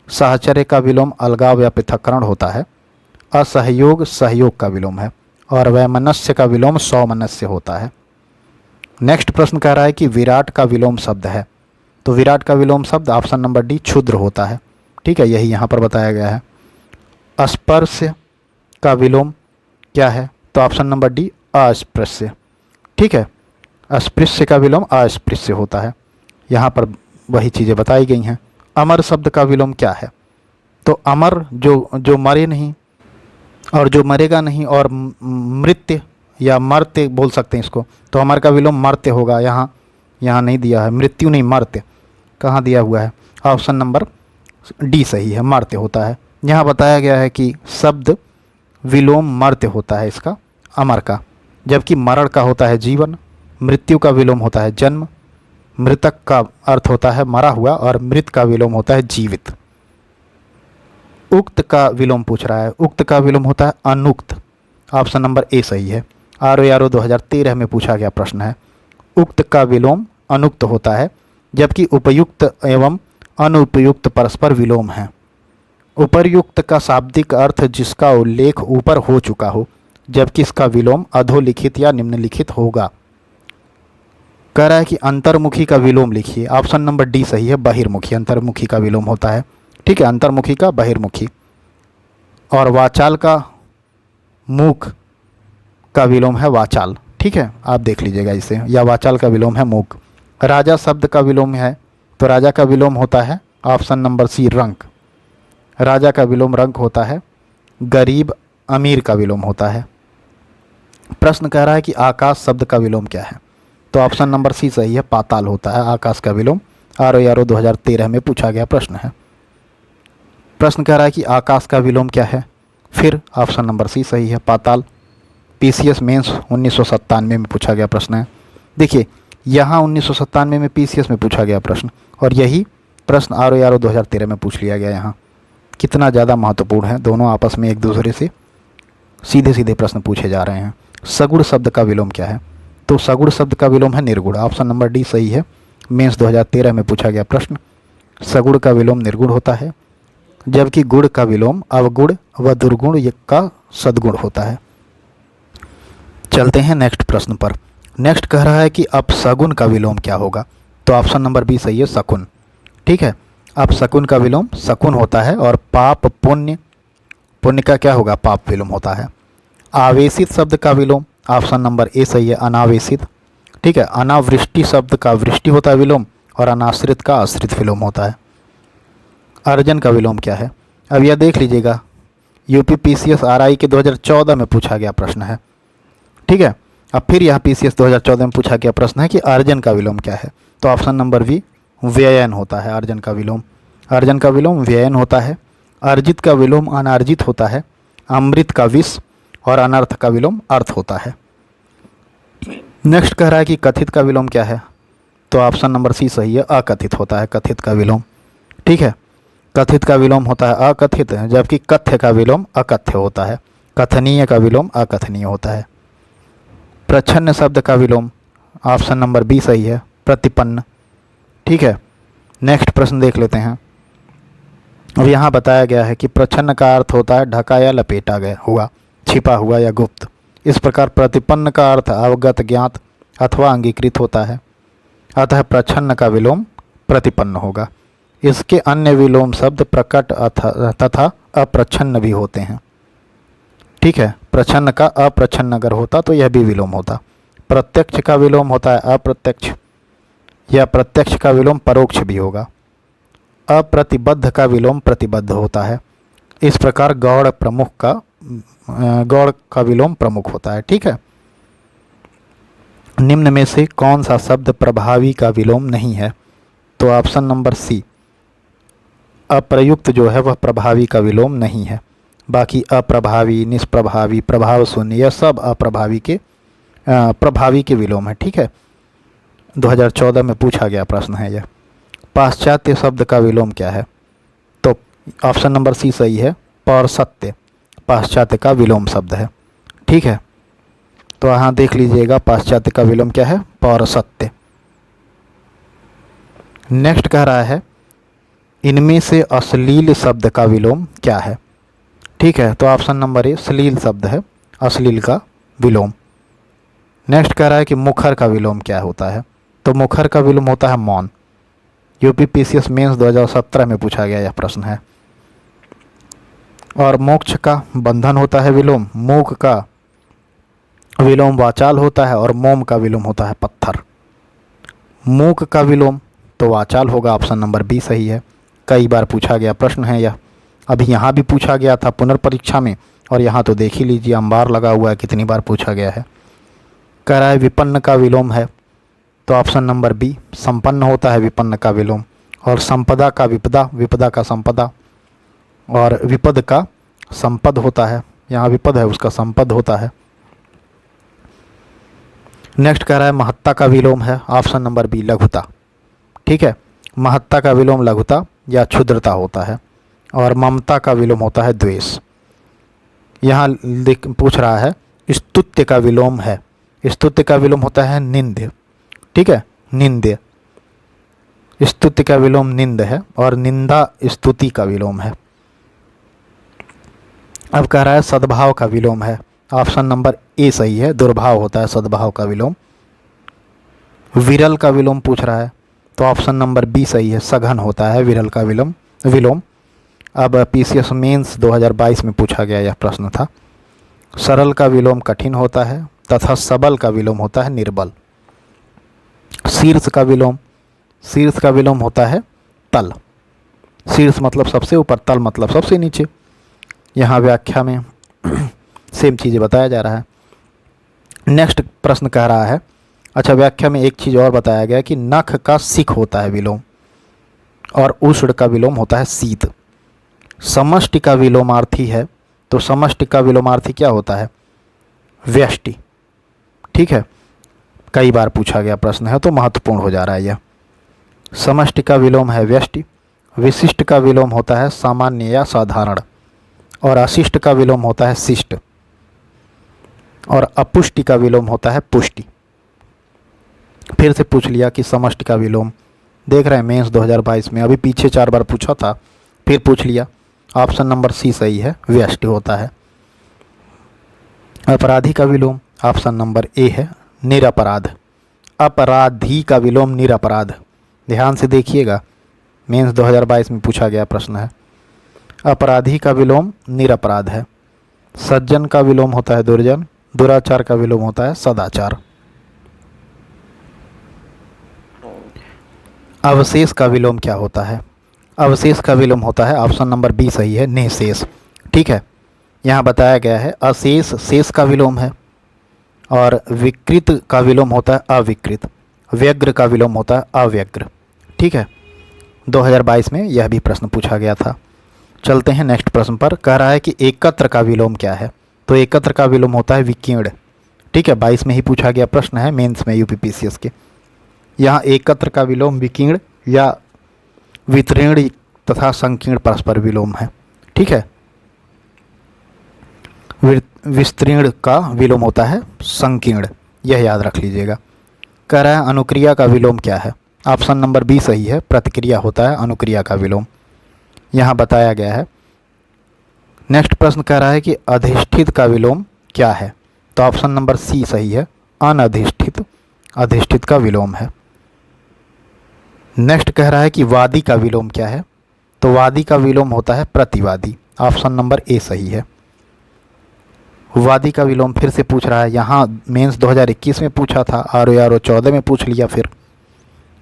साहचर्य का विलोम अलगाव या पृथक्करण होता है। असहयोग सहयोग का विलोम है, और वैमनस्य का विलोम सौमनस्य होता है। नेक्स्ट प्रश्न कह रहा है कि विराट का विलोम शब्द है, तो विराट का विलोम शब्द ऑप्शन नंबर डी क्षुद्र होता है। ठीक है, यही यहाँ पर बताया गया है। अस्पर्श का विलोम क्या है? तो ऑप्शन नंबर डी अस्पृश्य। ठीक है। अस्पृश्य का विलोम अस्पृश्य होता है। यहाँ पर वही चीज़ें बताई गई हैं। अमर शब्द का विलोम क्या है? तो अमर जो मरे नहीं और जो मरेगा नहीं, और मृत्य या मर्त्य बोल सकते हैं इसको, तो अमर का विलोम मर्त्य होगा। यहाँ नहीं दिया है, मृत्यु नहीं मर्त्य कहाँ दिया हुआ है? ऑप्शन नंबर डी सही है, मर्त्य होता है। यहाँ बताया गया है कि शब्द विलोम मर्त्य होता है इसका, अमर का, जबकि मरण का होता है जीवन। मृत्यु का विलोम होता है जन्म। मृतक का अर्थ होता है मरा हुआ, और मृत का विलोम होता है जीवित। उक्त का विलोम पूछ रहा है। उक्त का विलोम होता है अनुक्त। ऑप्शन नंबर ए सही है। ROR 2013 में पूछा गया प्रश्न है। उक्त का विलोम अनुक्त होता है, जबकि उपयुक्त एवं अनुपयुक्त परस्पर विलोम है। उपर्युक्त का शाब्दिक अर्थ जिसका उल्लेख ऊपर हो चुका हो, जबकि इसका विलोम अधोलिखित या निम्नलिखित होगा। कह रहा है कि अंतर्मुखी का विलोम लिखिए। ऑप्शन नंबर डी सही है, बहिर्मुखी। अंतर्मुखी का विलोम होता है। ठीक है, अंतर्मुखी का बहिर्मुखी। और वाचाल का मूक का विलोम है वाचाल। ठीक है, आप देख लीजिएगा इसे, या वाचाल का विलोम है मूक। राजा शब्द का विलोम है, तो राजा का विलोम होता है ऑप्शन नंबर सी, रंक। राजा का विलोम रंक होता है। गरीब अमीर का विलोम होता है। प्रश्न कह रहा है कि आकाश शब्द का विलोम क्या है? तो ऑप्शन नंबर सी सही है, पाताल होता है आकाश का विलोम। ROR 2013 में पूछा गया प्रश्न है। प्रश्न कह रहा है कि आकाश का विलोम क्या है? फिर ऑप्शन नंबर सी सही है, पाताल। PCS मेंस 1997 में पूछा गया प्रश्न है। देखिए, यहाँ 1997 में PCS में पूछा गया प्रश्न, और यही प्रश्न ROR 2013 में पूछ लिया गया। यहाँ कितना ज़्यादा महत्वपूर्ण है, दोनों आपस में एक दूसरे से सीधे सीधे प्रश्न पूछे जा रहे हैं। सगुण शब्द का विलोम क्या है? तो सगुण शब्द का विलोम है निर्गुण। ऑप्शन नंबर डी सही है, मेंस 2013 में पूछा गया प्रश्न। सगुण का विलोम निर्गुण होता है, जबकि गुण का विलोम अवगुण व दुर्गुण का सद्गुण होता है। चलते हैं नेक्स्ट प्रश्न पर। नेक्स्ट कह रहा है कि अपसगुन का विलोम क्या होगा? तो ऑप्शन नंबर बी सही है, शकुन। ठीक है, अपशकुन का विलोम शकुन होता है, और पाप पुण्य, पुण्य का क्या होगा? पाप विलोम होता है। आवेशित शब्द का विलोम ऑप्शन नंबर ए सही है, अनावेशित। ठीक है, अनावृष्टि शब्द का वृष्टि होता है विलोम, और अनाश्रित का आश्रित विलोम होता है। अर्जन का विलोम क्या है? अब यह देख लीजिएगा, UPPCS RI के 2014 में पूछा गया प्रश्न है। ठीक है, अब फिर यहाँ PCS 2014 में पूछा गया प्रश्न है कि अर्जन का विलोम क्या है? तो ऑप्शन नंबर बी व्ययन होता है अर्जन का विलोम। अर्जन का विलोम व्ययन होता है। अर्जित का विलोम अनार्जित होता है। अमृत का विष और अनर्थ का विलोम अर्थ होता है। नेक्स्ट कह रहा है कि कथित का विलोम क्या है, तो ऑप्शन नंबर सी सही है, अकथित होता है कथित का विलोम। ठीक है, कथित का विलोम होता है अकथित, जबकि कथ्य का विलोम अकथ्य होता है। कथनीय का विलोम अकथनीय होता है। प्रच्छन्न शब्द का विलोम ऑप्शन नंबर बी सही है, प्रतिपन्न। ठीक है, नेक्स्ट प्रश्न देख लेते हैं। अब यहाँ बताया गया है कि प्रच्छन्न का अर्थ होता है ढका या लपेटा गया हुआ, छिपा हुआ या गुप्त। इस प्रकार प्रतिपन्न का अर्थ अवगत, ज्ञात अथवा अंगीकृत होता है। अतः प्रच्छन्न का विलोम प्रतिपन्न होगा। इसके अन्य विलोम शब्द प्रकट तथा अप्रच्छन्न भी होते हैं। ठीक है, प्रच्छन्न का अप्रच्छन्न अगर होता तो यह भी विलोम होता। प्रत्यक्ष का विलोम होता है अप्रत्यक्ष, या प्रत्यक्ष का विलोम परोक्ष भी होगा। अप्रतिबद्ध का विलोम प्रतिबद्ध होता है। इस प्रकार गौड़ का विलोम प्रमुख होता है। ठीक है, निम्न में से कौन सा शब्द प्रभावी का विलोम नहीं है, तो ऑप्शन नंबर सी, अप्रयुक्त जो है वह प्रभावी का विलोम नहीं है। बाकी अप्रभावी, निष्प्रभावी, प्रभाव शून्य, यह सब प्रभावी के विलोम है। ठीक है, 2014 में पूछा गया प्रश्न है यह। पाश्चात्य शब्द का विलोम क्या है, तो ऑप्शन नंबर सी सही है, पौरसत्य पाश्चात्य का विलोम शब्द है। ठीक है, तो यहाँ देख लीजिएगा पाश्चात्य का विलोम क्या है, पौरसत्य। नेक्स्ट कह रहा है इनमें से अश्लील शब्द का विलोम क्या है। ठीक है, तो ऑप्शन नंबर ए श्लील शब्द है, अश्लील का विलोम। नेक्स्ट कह रहा है कि मुखर का विलोम क्या होता है, तो मुखर का विलोम होता है मौन। यूपीपीसीएस मेंस 2017 में पूछा गया यह प्रश्न है। और मोक्ष का बंधन होता है विलोम। मूक का विलोम वाचाल होता है और मोम का विलोम होता है पत्थर। मूक का विलोम तो वाचाल होगा, ऑप्शन नंबर बी सही है। कई बार पूछा गया प्रश्न है यह, अभी यहाँ भी पूछा गया था पुनर्परीक्षा में, और यहाँ तो देख ही लीजिए अंबार लगा हुआ है कितनी बार पूछा गया है। कह रहा है विपन्न का विलोम है, तो ऑप्शन नंबर बी, संपन्न होता है विपन्न का विलोम। और संपदा का विपदा, विपदा का संपदा, और विपद का संपद होता है, यहाँ विपद है उसका संपद होता है। नेक्स्ट कह रहा है महत्ता का विलोम है, ऑप्शन नंबर बी, लघुता। ठीक है, महत्ता का विलोम लघुता या क्षुद्रता होता है। और ममता का विलोम होता है द्वेष। यहाँ पूछ रहा है स्तुत्य का विलोम है, स्तुत्य का विलोम होता है निंद्य। ठीक है, निंद्य, स्तुत्य का विलोम निंद है, और निंदा स्तुति का विलोम है। अब कह रहा है सद्भाव का विलोम है, ऑप्शन नंबर ए सही है, दुर्भाव होता है सद्भाव का विलोम। विरल का विलोम पूछ रहा है, तो ऑप्शन नंबर बी सही है, सघन होता है विरल का विलोम। अब पीसीएस मेंस 2022 में पूछा गया यह प्रश्न था। सरल का विलोम कठिन होता है, तथा सबल का विलोम होता है निर्बल। शीर्ष का विलोम होता है तल। शीर्ष मतलब सबसे ऊपर, तल मतलब सबसे नीचे। यहाँ व्याख्या में सेम चीज़ें बताया जा रहा है। नेक्स्ट प्रश्न कह रहा है, अच्छा व्याख्या में एक चीज़ और बताया गया कि नख का सिख होता है विलोम, और उष्ण का विलोम होता है शीत। समष्टि का विलोमार्थी है, तो समष्टि का विलोमार्थी क्या होता है, व्यष्टि। ठीक है, कई बार पूछा गया प्रश्न है तो महत्वपूर्ण हो जा रहा है यह। समष्टि का विलोम है व्यष्टि। विशिष्ट का विलोम होता है सामान्य या साधारण, और अशिष्ट का विलोम होता है शिष्ट, और अपुष्टि का विलोम होता है पुष्टि। फिर से पूछ लिया कि समष्टि का विलोम, देख रहे हैं मेंस 2022 में, अभी पीछे 4 बार पूछा था, फिर पूछ लिया। ऑप्शन नंबर सी सही है, व्यष्टि होता है। अपराधी का विलोम ऑप्शन नंबर ए है, निरपराध। अपराधी का विलोम निरपराध। ध्यान से देखिएगा, मेंस 2022 में पूछा गया प्रश्न है। अपराधी का विलोम निरपराध है। सज्जन का विलोम होता है दुर्जन। दुराचार का विलोम होता है सदाचार। अवशेष का विलोम क्या होता है, अवशेष का विलोम होता है, ऑप्शन नंबर बी सही है, निःशेष। ठीक है, यहाँ बताया गया है अशेष शेष का विलोम है, और विकृत का विलोम होता है अविकृत। व्यग्र का विलोम होता है अव्यग्र। ठीक है, 2022 में यह भी प्रश्न पूछा गया था। चलते हैं नेक्स्ट प्रश्न पर। कह रहा है कि एकत्र का विलोम क्या है। तो एकत्र का विलोम होता है विकीर्ण। ठीक है, 22 में ही पूछा गया प्रश्न है मेंस में यूपीपीसीएस के। यहाँ एकत्र का विलोम विकीर्ण या वितीर्ण तथा संकीर्ण परस्पर विलोम है। ठीक है, विस्तीर्ण का विलोम होता है संकीर्ण, यह याद रख लीजिएगा। कह रहा है अनुक्रिया का विलोम क्या है। ऑप्शन नंबर बी सही है, प्रतिक्रिया होता है अनुक्रिया का विलोम, यहाँ बताया गया है। नेक्स्ट प्रश्न कह रहा है कि अधिष्ठित का विलोम क्या है। तो ऑप्शन नंबर सी सही है, अनधिष्ठित अधिष्ठित का विलोम है। नेक्स्ट कह रहा है कि वादी का विलोम क्या है। तो वादी का विलोम होता है प्रतिवादी, ऑप्शन नंबर ए सही है। वादी का विलोम फिर से पूछ रहा है, यहाँ मेंस 2021 में पूछा था, आर 14 में पूछ लिया फिर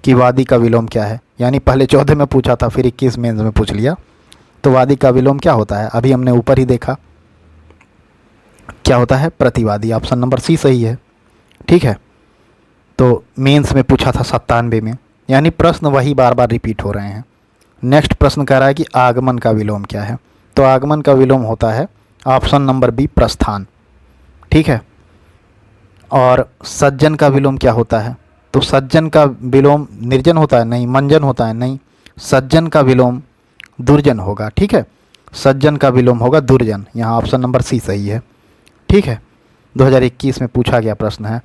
कि वादी का विलोम क्या है। यानी पहले 14 में पूछा था, फिर 21 मेंस में पूछ लिया। तो वादी का विलोम क्या होता है, अभी हमने ऊपर ही देखा क्या होता है, प्रतिवादी, ऑप्शन नंबर सी सही है। ठीक है, तो मेंस में पूछा था 97 में, यानी प्रश्न वही बार बार रिपीट हो रहे हैं। नेक्स्ट प्रश्न कह रहा है कि आगमन का विलोम क्या है। तो आगमन का विलोम होता है ऑप्शन नंबर बी प्रस्थान। ठीक है, और सज्जन का विलोम क्या होता है। तो सज्जन का विलोम निर्जन होता है, नहीं, मंजन होता है, नहीं, सज्जन का विलोम दुर्जन होगा। ठीक है, सज्जन का विलोम होगा दुर्जन, यहाँ ऑप्शन नंबर सी सही है। ठीक है, 2021 में पूछा गया प्रश्न है।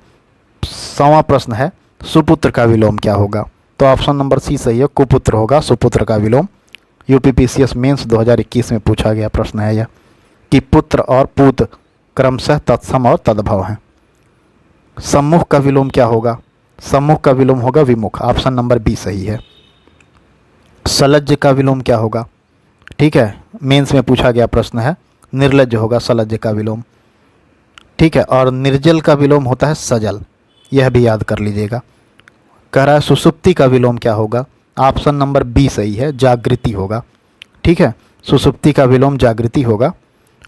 100वां प्रश्न है सुपुत्र का विलोम क्या होगा। तो ऑप्शन नंबर सी सही है, कुपुत्र होगा सुपुत्र का विलोम। यूपीपीसीएस मेंस 2021 में पूछा गया प्रश्न है यह, कि पुत्र और पूत क्रमशः तत्सम और तद्भव हैं। सम्मुख का विलोम क्या होगा। सम्मुख का विलोम होगा विमुख, ऑप्शन नंबर बी सही है। सलज्ज का विलोम क्या होगा। ठीक है, मेंस में पूछा गया प्रश्न है, निर्लज्ज होगा सलज्ज का विलोम। ठीक है, और निर्जल का विलोम होता है सजल, यह भी याद कर लीजिएगा। कह रहा है सुसुप्ति का विलोम क्या होगा। ऑप्शन नंबर बी सही है, जागृति होगा। ठीक है, सुसुप्ति का विलोम जागृति होगा।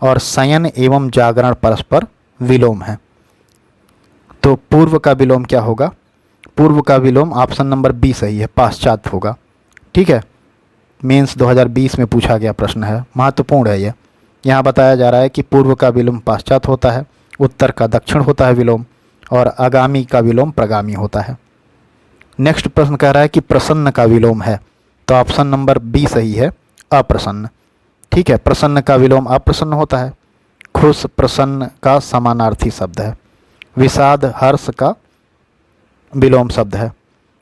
और शयन एवं जागरण परस्पर विलोम है। तो पूर्व का विलोम क्या होगा। पूर्व का विलोम ऑप्शन नंबर बी सही है, पाश्चात्य होगा। ठीक है, मेंस 2020 में पूछा गया प्रश्न है, महत्वपूर्ण है यह। यहाँ बताया जा रहा है कि पूर्व का विलोम पाश्चात्य होता है, उत्तर का दक्षिण होता है विलोम, और आगामी का विलोम प्रगामी होता है। नेक्स्ट प्रश्न कह रहा है कि प्रसन्न का विलोम है। तो ऑप्शन नंबर बी सही है, अप्रसन्न। ठीक है, प्रसन्न का विलोम अप्रसन्न होता है। खुश प्रसन्न का समानार्थी शब्द है। विषाद हर्ष का विलोम शब्द है।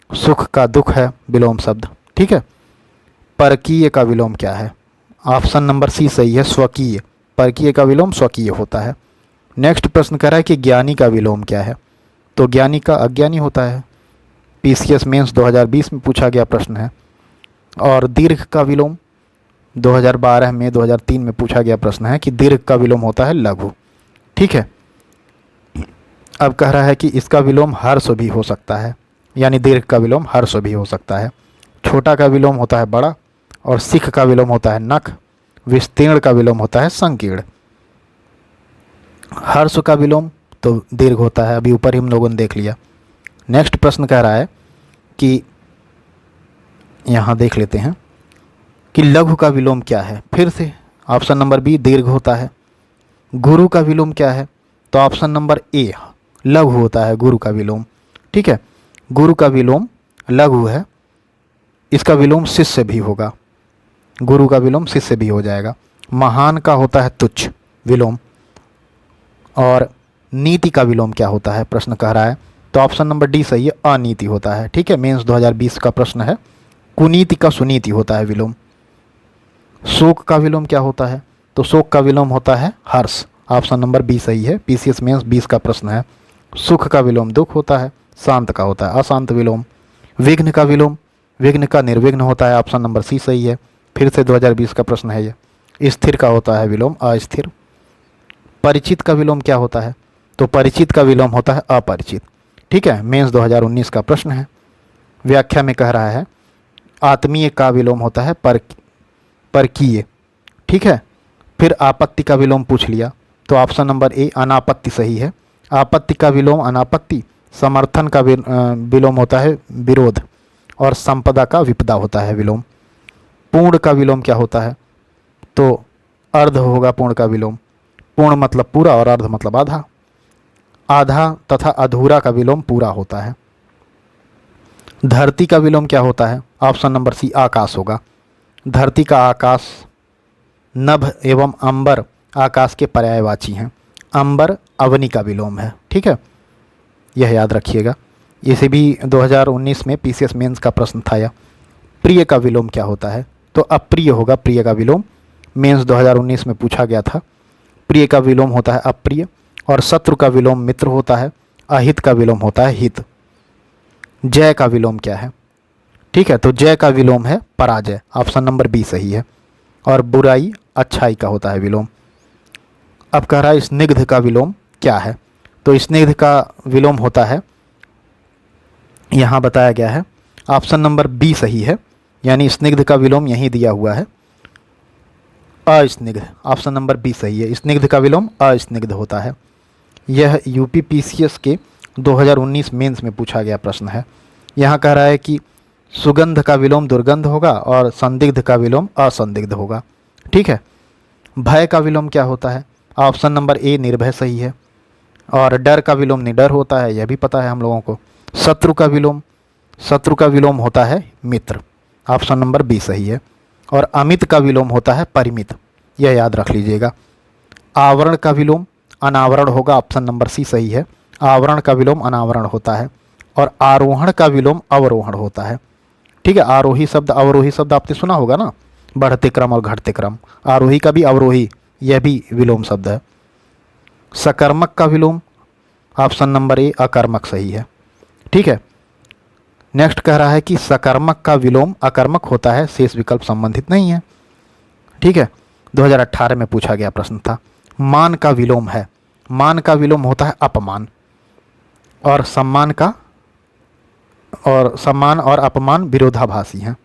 सुख का दुख है विलोम शब्द। ठीक है, परकीय का विलोम क्या है। ऑप्शन नंबर सी सही है, स्वकीय। परकीय का विलोम स्वकीय होता है। नेक्स्ट प्रश्न कह रहा है कि ज्ञानी का विलोम क्या है। तो ज्ञानी का अज्ञानी होता है, पीसीएस मेंस 2020 में पूछा गया प्रश्न है। और दीर्घ का विलोम 2012 में 2003 में पूछा गया प्रश्न है कि दीर्घ का विलोम होता है लघु। ठीक है, अब कह रहा है कि इसका विलोम हर्ष भी हो सकता है, यानी दीर्घ का विलोम हर्ष भी हो सकता है। छोटा का विलोम होता है बड़ा, और सिख का विलोम होता है नख। विस्तीर्ण का विलोम होता है संकीर्ण। हर्ष का विलोम तो दीर्घ होता है, अभी ऊपर ही हम लोगों ने देख लिया। नेक्स्ट प्रश्न कह रहा है कि यहाँ देख लेते हैं कि लघु का विलोम क्या है। फिर से ऑप्शन नंबर बी दीर्घ होता है। गुरु का विलोम क्या है। तो ऑप्शन नंबर ए लघु होता है गुरु का विलोम। ठीक है, गुरु का विलोम लघु है। इसका विलोम शिष्य भी होगा, गुरु का विलोम शिष्य भी हो जाएगा। महान का होता है तुच्छ विलोम। और नीति का विलोम क्या होता है प्रश्न कह रहा है। तो ऑप्शन नंबर डी सही है, अनीति होता है। ठीक है, मेंस 2020 का प्रश्न है, कुनीति का सुनीति होता है विलोम। शोक का विलोम क्या होता है। तो शोक का विलोम होता है हर्ष, ऑप्शन नंबर बी सही है। पीसीएस मेंस 20 का प्रश्न है। सुख का विलोम दुख होता है। शांत का होता है अशांत विलोम। विघ्न का विलोम विघ्न का निर्विघ्न होता है, ऑप्शन नंबर सी सही है। फिर से 2020 का प्रश्न है ये। स्थिर का होता है विलोम अस्थिर। परिचित का विलोम क्या होता है। तो परिचित का विलोम होता है अपरिचित। ठीक है, मेंस 2019 का प्रश्न है। व्याख्या में कह रहा है आत्मीय का विलोम होता है परकीय। ठीक है, फिर आपत्ति का विलोम पूछ लिया, तो ऑप्शन नंबर ए अनापत्ति सही है। आपत्ति का विलोम अनापत्ति। समर्थन का विलोम होता है विरोध। और संपदा का विपदा होता है विलोम। पूर्ण का विलोम क्या होता है। तो अर्ध होगा पूर्ण का विलोम। पूर्ण मतलब पूरा और अर्ध मतलब आधा। आधा तथा अधूरा का विलोम पूरा होता है। धरती का विलोम क्या होता है? ऑप्शन नंबर सी आकाश होगा। धरती का आकाश, नभ एवं अंबर आकाश के पर्यायवाची हैं। अंबर अवनी का विलोम है। ठीक है, यह याद रखिएगा। इसे भी 2019 में पीसीएस मेंस का प्रश्न था यह। प्रिय का विलोम क्या होता है? तो अप्रिय होगा प्रिय का विलोम। मेंस 2019 में पूछा गया था। प्रिय का विलोम होता है अप्रिय। और शत्रु का विलोम मित्र होता है। अहित का विलोम होता है हित। जय का विलोम क्या है? ठीक है, तो जय का विलोम है पराजय। ऑप्शन नंबर बी सही है। और बुराई अच्छाई का होता है विलोम। अब कह रहा है स्निग्ध का विलोम क्या है? तो स्निग्ध का विलोम होता है, यहाँ बताया गया है, ऑप्शन नंबर बी सही है। यानी स्निग्ध का विलोम यहीं दिया हुआ है, अस्निग्ध। ऑप्शन नंबर बी सही है। स्निग्ध का विलोम अस्निग्ध होता है। यह यूपी पीसीएस के 2019 मेंस में पूछा गया प्रश्न है। यहाँ कह रहा है कि सुगंध का विलोम दुर्गंध होगा और संदिग्ध का विलोम असंदिग्ध होगा। ठीक है। भय का विलोम क्या होता है? ऑप्शन नंबर ए निर्भय सही है। और डर का विलोम निडर होता है, यह भी पता है हम लोगों को। शत्रु का विलोम होता है मित्र। ऑप्शन नंबर बी सही है। और अमित का विलोम होता है परिमित, यह याद रख लीजिएगा। आवरण का विलोम अनावरण होगा। ऑप्शन नंबर सी सही है। आवरण का विलोम अनावरण होता है। और आरोहण का विलोम अवरोहण होता है। ठीक है, आरोही शब्द अवरोही शब्द आपने सुना होगा ना, बढ़ते क्रम और घटते क्रम। आरोही का भी अवरोही, यह भी विलोम शब्द है। सकर्मक का विलोम ऑप्शन नंबर ए अकर्मक सही है। ठीक है। नेक्स्ट कह रहा है कि सकर्मक का विलोम अकर्मक होता है, शेष विकल्प संबंधित नहीं है। ठीक है, 2018 में पूछा गया प्रश्न था। मान का विलोम है, मान का विलोम होता है अपमान। और सम्मान और अपमान विरोधाभासी हैं।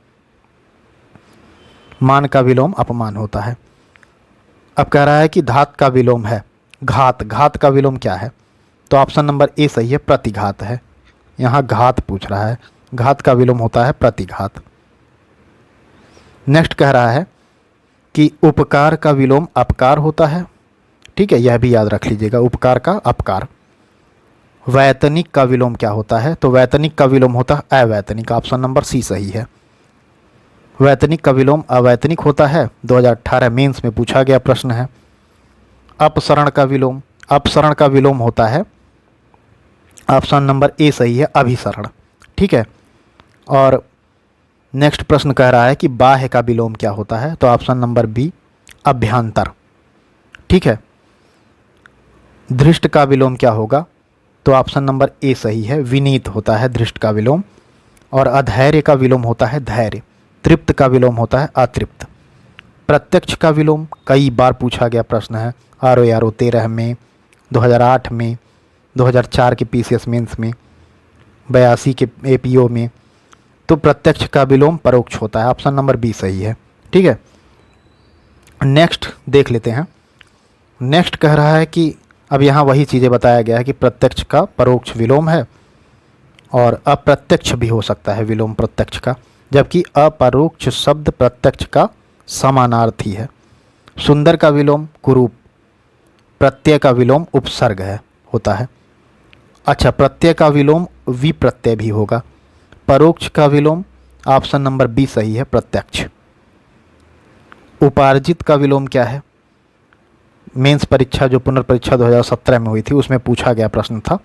मान का विलोम अपमान होता है। अब कह रहा है कि धात का विलोम है घात। घात का विलोम क्या है? तो ऑप्शन नंबर ए सही है, प्रतिघात है। यहाँ घात पूछ रहा है, घात का विलोम होता है प्रतिघात। नेक्स्ट कह रहा है कि उपकार का विलोम अपकार होता है। ठीक है, यह भी याद रख लीजिएगा, उपकार का अपकार। वैतनिक का विलोम क्या होता है? तो वैतनिक का विलोम होता है अवैतनिक। ऑप्शन नंबर सी सही है। वैतनिक का विलोम अवैतनिक होता है, 2018 मेंस में पूछा गया प्रश्न है। अपसरण का विलोम, अपसरण का विलोम होता है, ऑप्शन नंबर ए सही है, अभिसरण। ठीक है। और नेक्स्ट प्रश्न कह रहा है कि बाह्य का विलोम क्या होता है? तो ऑप्शन नंबर बी अभ्यंतर। ठीक है। धृष्ट का विलोम क्या होगा? तो ऑप्शन नंबर ए सही है, विनीत होता है धृष्ट का विलोम। और अधैर्य का विलोम होता है धैर्य। तृप्त का विलोम होता है अतृप्त। प्रत्यक्ष का विलोम कई बार पूछा गया प्रश्न है, RO 13 में, 2008 में, 2004 के पीसीएस मेंस में, 82 के APO में। तो प्रत्यक्ष का विलोम परोक्ष होता है। ऑप्शन नंबर बी सही है। ठीक है। नेक्स्ट देख लेते हैं। नेक्स्ट कह रहा है कि अब यहाँ वही चीज़ें बताया गया है कि प्रत्यक्ष का परोक्ष विलोम है और अप्रत्यक्ष भी हो सकता है विलोम प्रत्यक्ष का, जबकि अपरोक्ष शब्द प्रत्यक्ष का समानार्थी है। सुंदर का विलोम कुरूप। प्रत्यय का विलोम उपसर्ग है होता है। अच्छा, प्रत्यय का विलोम विप्रत्यय भी होगा। परोक्ष का विलोम ऑप्शन नंबर बी सही है, प्रत्यक्ष। उपार्जित का विलोम क्या है? मेंस परीक्षा जो पुनर्परीक्षा 2017 में हुई थी उसमें पूछा गया प्रश्न था।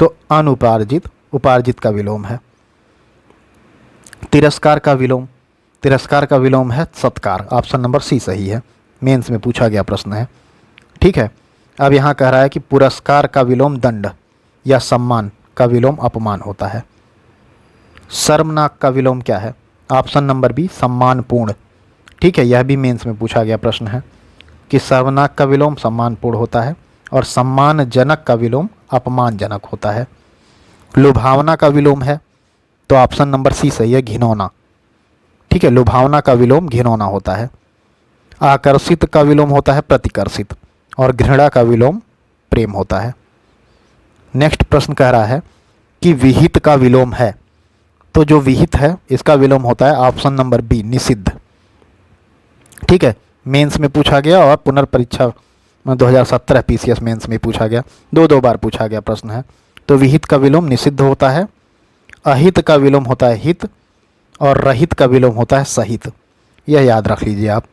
तो अनुपार्जित उपार्जित का विलोम है। तिरस्कार का विलोम, तिरस्कार का विलोम है सत्कार। ऑप्शन नंबर सी सही है, मेंस में पूछा गया प्रश्न है। ठीक है। अब यहाँ कह रहा है कि पुरस्कार का विलोम दंड या सम्मान का विलोम अपमान होता है। शर्मनाक का विलोम क्या है? ऑप्शन नंबर बी सम्मानपूर्ण। ठीक है, यह भी मेंस में पूछा गया प्रश्न है कि शर्मनाक का विलोम सम्मानपूर्ण होता है और सम्मानजनक का विलोम अपमानजनक होता है। लुभावना का विलोम है, तो ऑप्शन नंबर सी सही है, घिनौना। ठीक है, लुभावना का विलोम घिनौना होता है। आकर्षित का विलोम होता है प्रतिकर्षित और घृणा का विलोम प्रेम होता है। नेक्स्ट प्रश्न कह रहा है कि विहित का विलोम है, तो जो विहित है इसका विलोम होता है ऑप्शन नंबर बी निषिद्ध। ठीक है, मेंस में पूछा गया और पुनर्परीक्षा 2017 पीसीएस मेंस में पूछा गया, दो बार पूछा गया प्रश्न है। तो विहित का विलोम निषिद्ध होता है, अहित का विलोम होता है हित, और रहित का विलोम होता है सहित। यह याद रख लीजिए आप।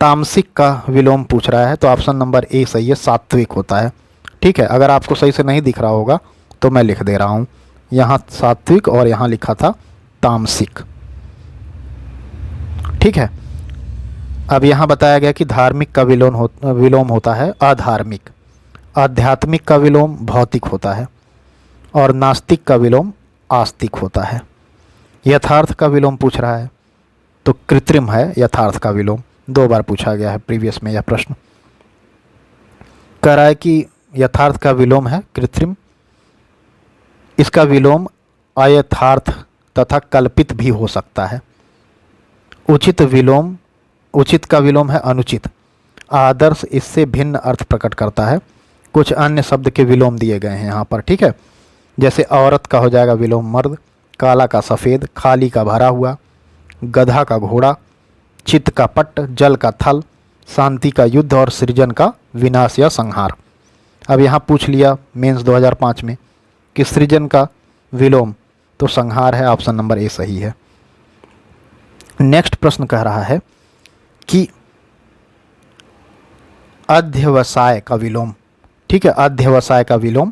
तामसिक का विलोम पूछ रहा है तो ऑप्शन नंबर ए सही है, सात्विक होता है। ठीक है, अगर आपको सही से नहीं दिख रहा होगा तो मैं लिख दे रहा हूँ, यहाँ सात्विक और यहाँ लिखा था तामसिक। ठीक है, अब यहाँ बताया गया कि धार्मिक का विलोम होता है अधार्मिक, आध्यात्मिक का विलोम भौतिक होता है, और नास्तिक का विलोम आस्तिक होता है। यथार्थ का विलोम पूछ रहा है तो कृत्रिम है यथार्थ का विलोम, 2 बार पूछा गया है प्रीवियस में यह प्रश्न। कह रहा है कि यथार्थ का विलोम है कृत्रिम, इसका विलोम अयथार्थ तथा कल्पित भी हो सकता है। उचित का विलोम है अनुचित, आदर्श इससे भिन्न अर्थ प्रकट करता है। कुछ अन्य शब्द के विलोम दिए गए हैं यहाँ पर। ठीक है, जैसे औरत का हो जाएगा विलोम मर्द, काला का सफ़ेद, खाली का भरा हुआ, गधा का घोड़ा, चित्त का पट्ट, जल का थल, शांति का युद्ध, और सृजन का विनाश या संहार। अब यहाँ पूछ लिया मेंस 2005 में कि सृजन का विलोम तो संहार है, ऑप्शन नंबर ए सही है। नेक्स्ट प्रश्न कह रहा है कि अध्यवसाय का विलोम। ठीक है, अध्यवसाय का विलोम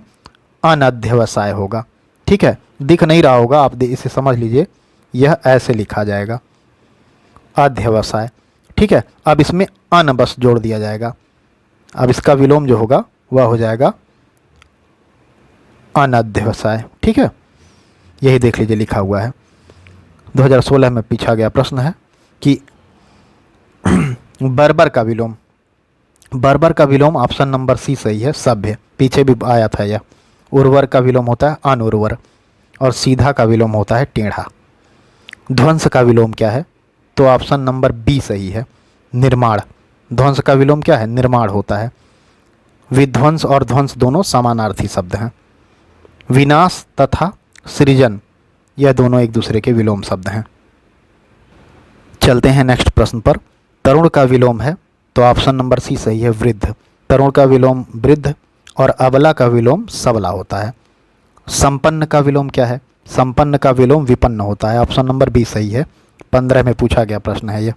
अनध्यवसाय होगा। ठीक है, दिख नहीं रहा होगा, आप इसे समझ लीजिए, यह ऐसे लिखा जाएगा अध्यवसाय। ठीक है, अब इसमें अन बस जोड़ दिया जाएगा, अब इसका विलोम जो होगा वह हो जाएगा अनध्यवसाय। ठीक है, यही देख लीजिए लिखा हुआ है, 2016 में पूछा गया प्रश्न है कि बर्बर का विलोम। बर्बर का विलोम ऑप्शन नंबर सी सही है, सभ्य, पीछे भी आया था यह। उर्वर का विलोम होता है अनुर्वर, और सीधा का विलोम होता है टेढ़ा। ध्वंस का विलोम क्या है, तो ऑप्शन नंबर बी सही है, निर्माण। ध्वंस का विलोम क्या है, निर्माण होता है। विध्वंस और ध्वंस दोनों समानार्थी शब्द हैं। विनाश तथा सृजन यह दोनों एक दूसरे के विलोम शब्द हैं। चलते हैं नेक्स्ट प्रश्न पर। तरुण का विलोम है तो ऑप्शन नंबर सी सही है, वृद्ध। तरुण का विलोम वृद्ध, और अबला का विलोम सबला होता है। संपन्न का विलोम क्या है, संपन्न का विलोम विपन्न होता है, ऑप्शन नंबर बी सही है, 15 में पूछा गया प्रश्न है ये।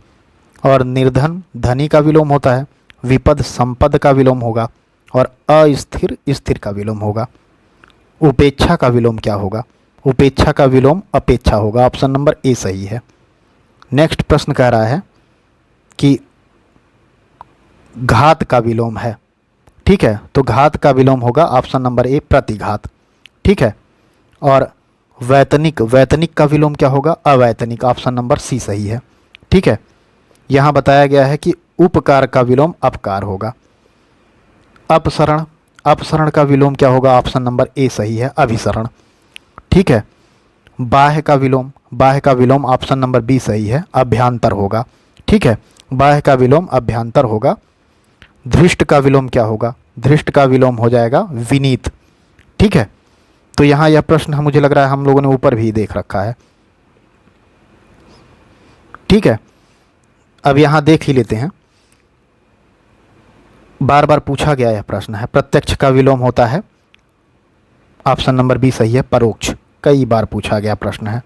और निर्धन धनी का विलोम होता है, विपद संपद का विलोम होगा, और अस्थिर स्थिर का विलोम होगा। उपेक्षा का विलोम क्या होगा, उपेक्षा का विलोम अपेक्षा होगा, ऑप्शन नंबर ए सही है। नेक्स्ट प्रश्न कह रहा है कि घात का विलोम है। ठीक है, तो घात का विलोम होगा ऑप्शन नंबर ए, प्रतिघात। ठीक है, और वैतनिक का विलोम क्या होगा, अवैतनिक, ऑप्शन नंबर सी सही है। ठीक है, यहाँ बताया गया है कि उपकार का विलोम अपकार होगा। अपसरण का विलोम क्या होगा, ऑप्शन नंबर ए सही है, अभिसरण। ठीक है, बाह्य का विलोम ऑप्शन नंबर बी सही है, अभ्यंतर होगा। ठीक है, बाह्य का विलोम अभ्यंतर होगा। धृष्ट का विलोम क्या होगा, धृष्ट का विलोम हो जाएगा विनीत। ठीक है, तो यहाँ यह प्रश्न मुझे लग रहा है हम लोगों ने ऊपर भी देख रखा है। ठीक है, अब यहाँ देख ही लेते हैं, बार बार पूछा गया यह प्रश्न है। प्रत्यक्ष का विलोम होता है, ऑप्शन नंबर बी सही है, परोक्ष, कई बार पूछा गया प्रश्न है।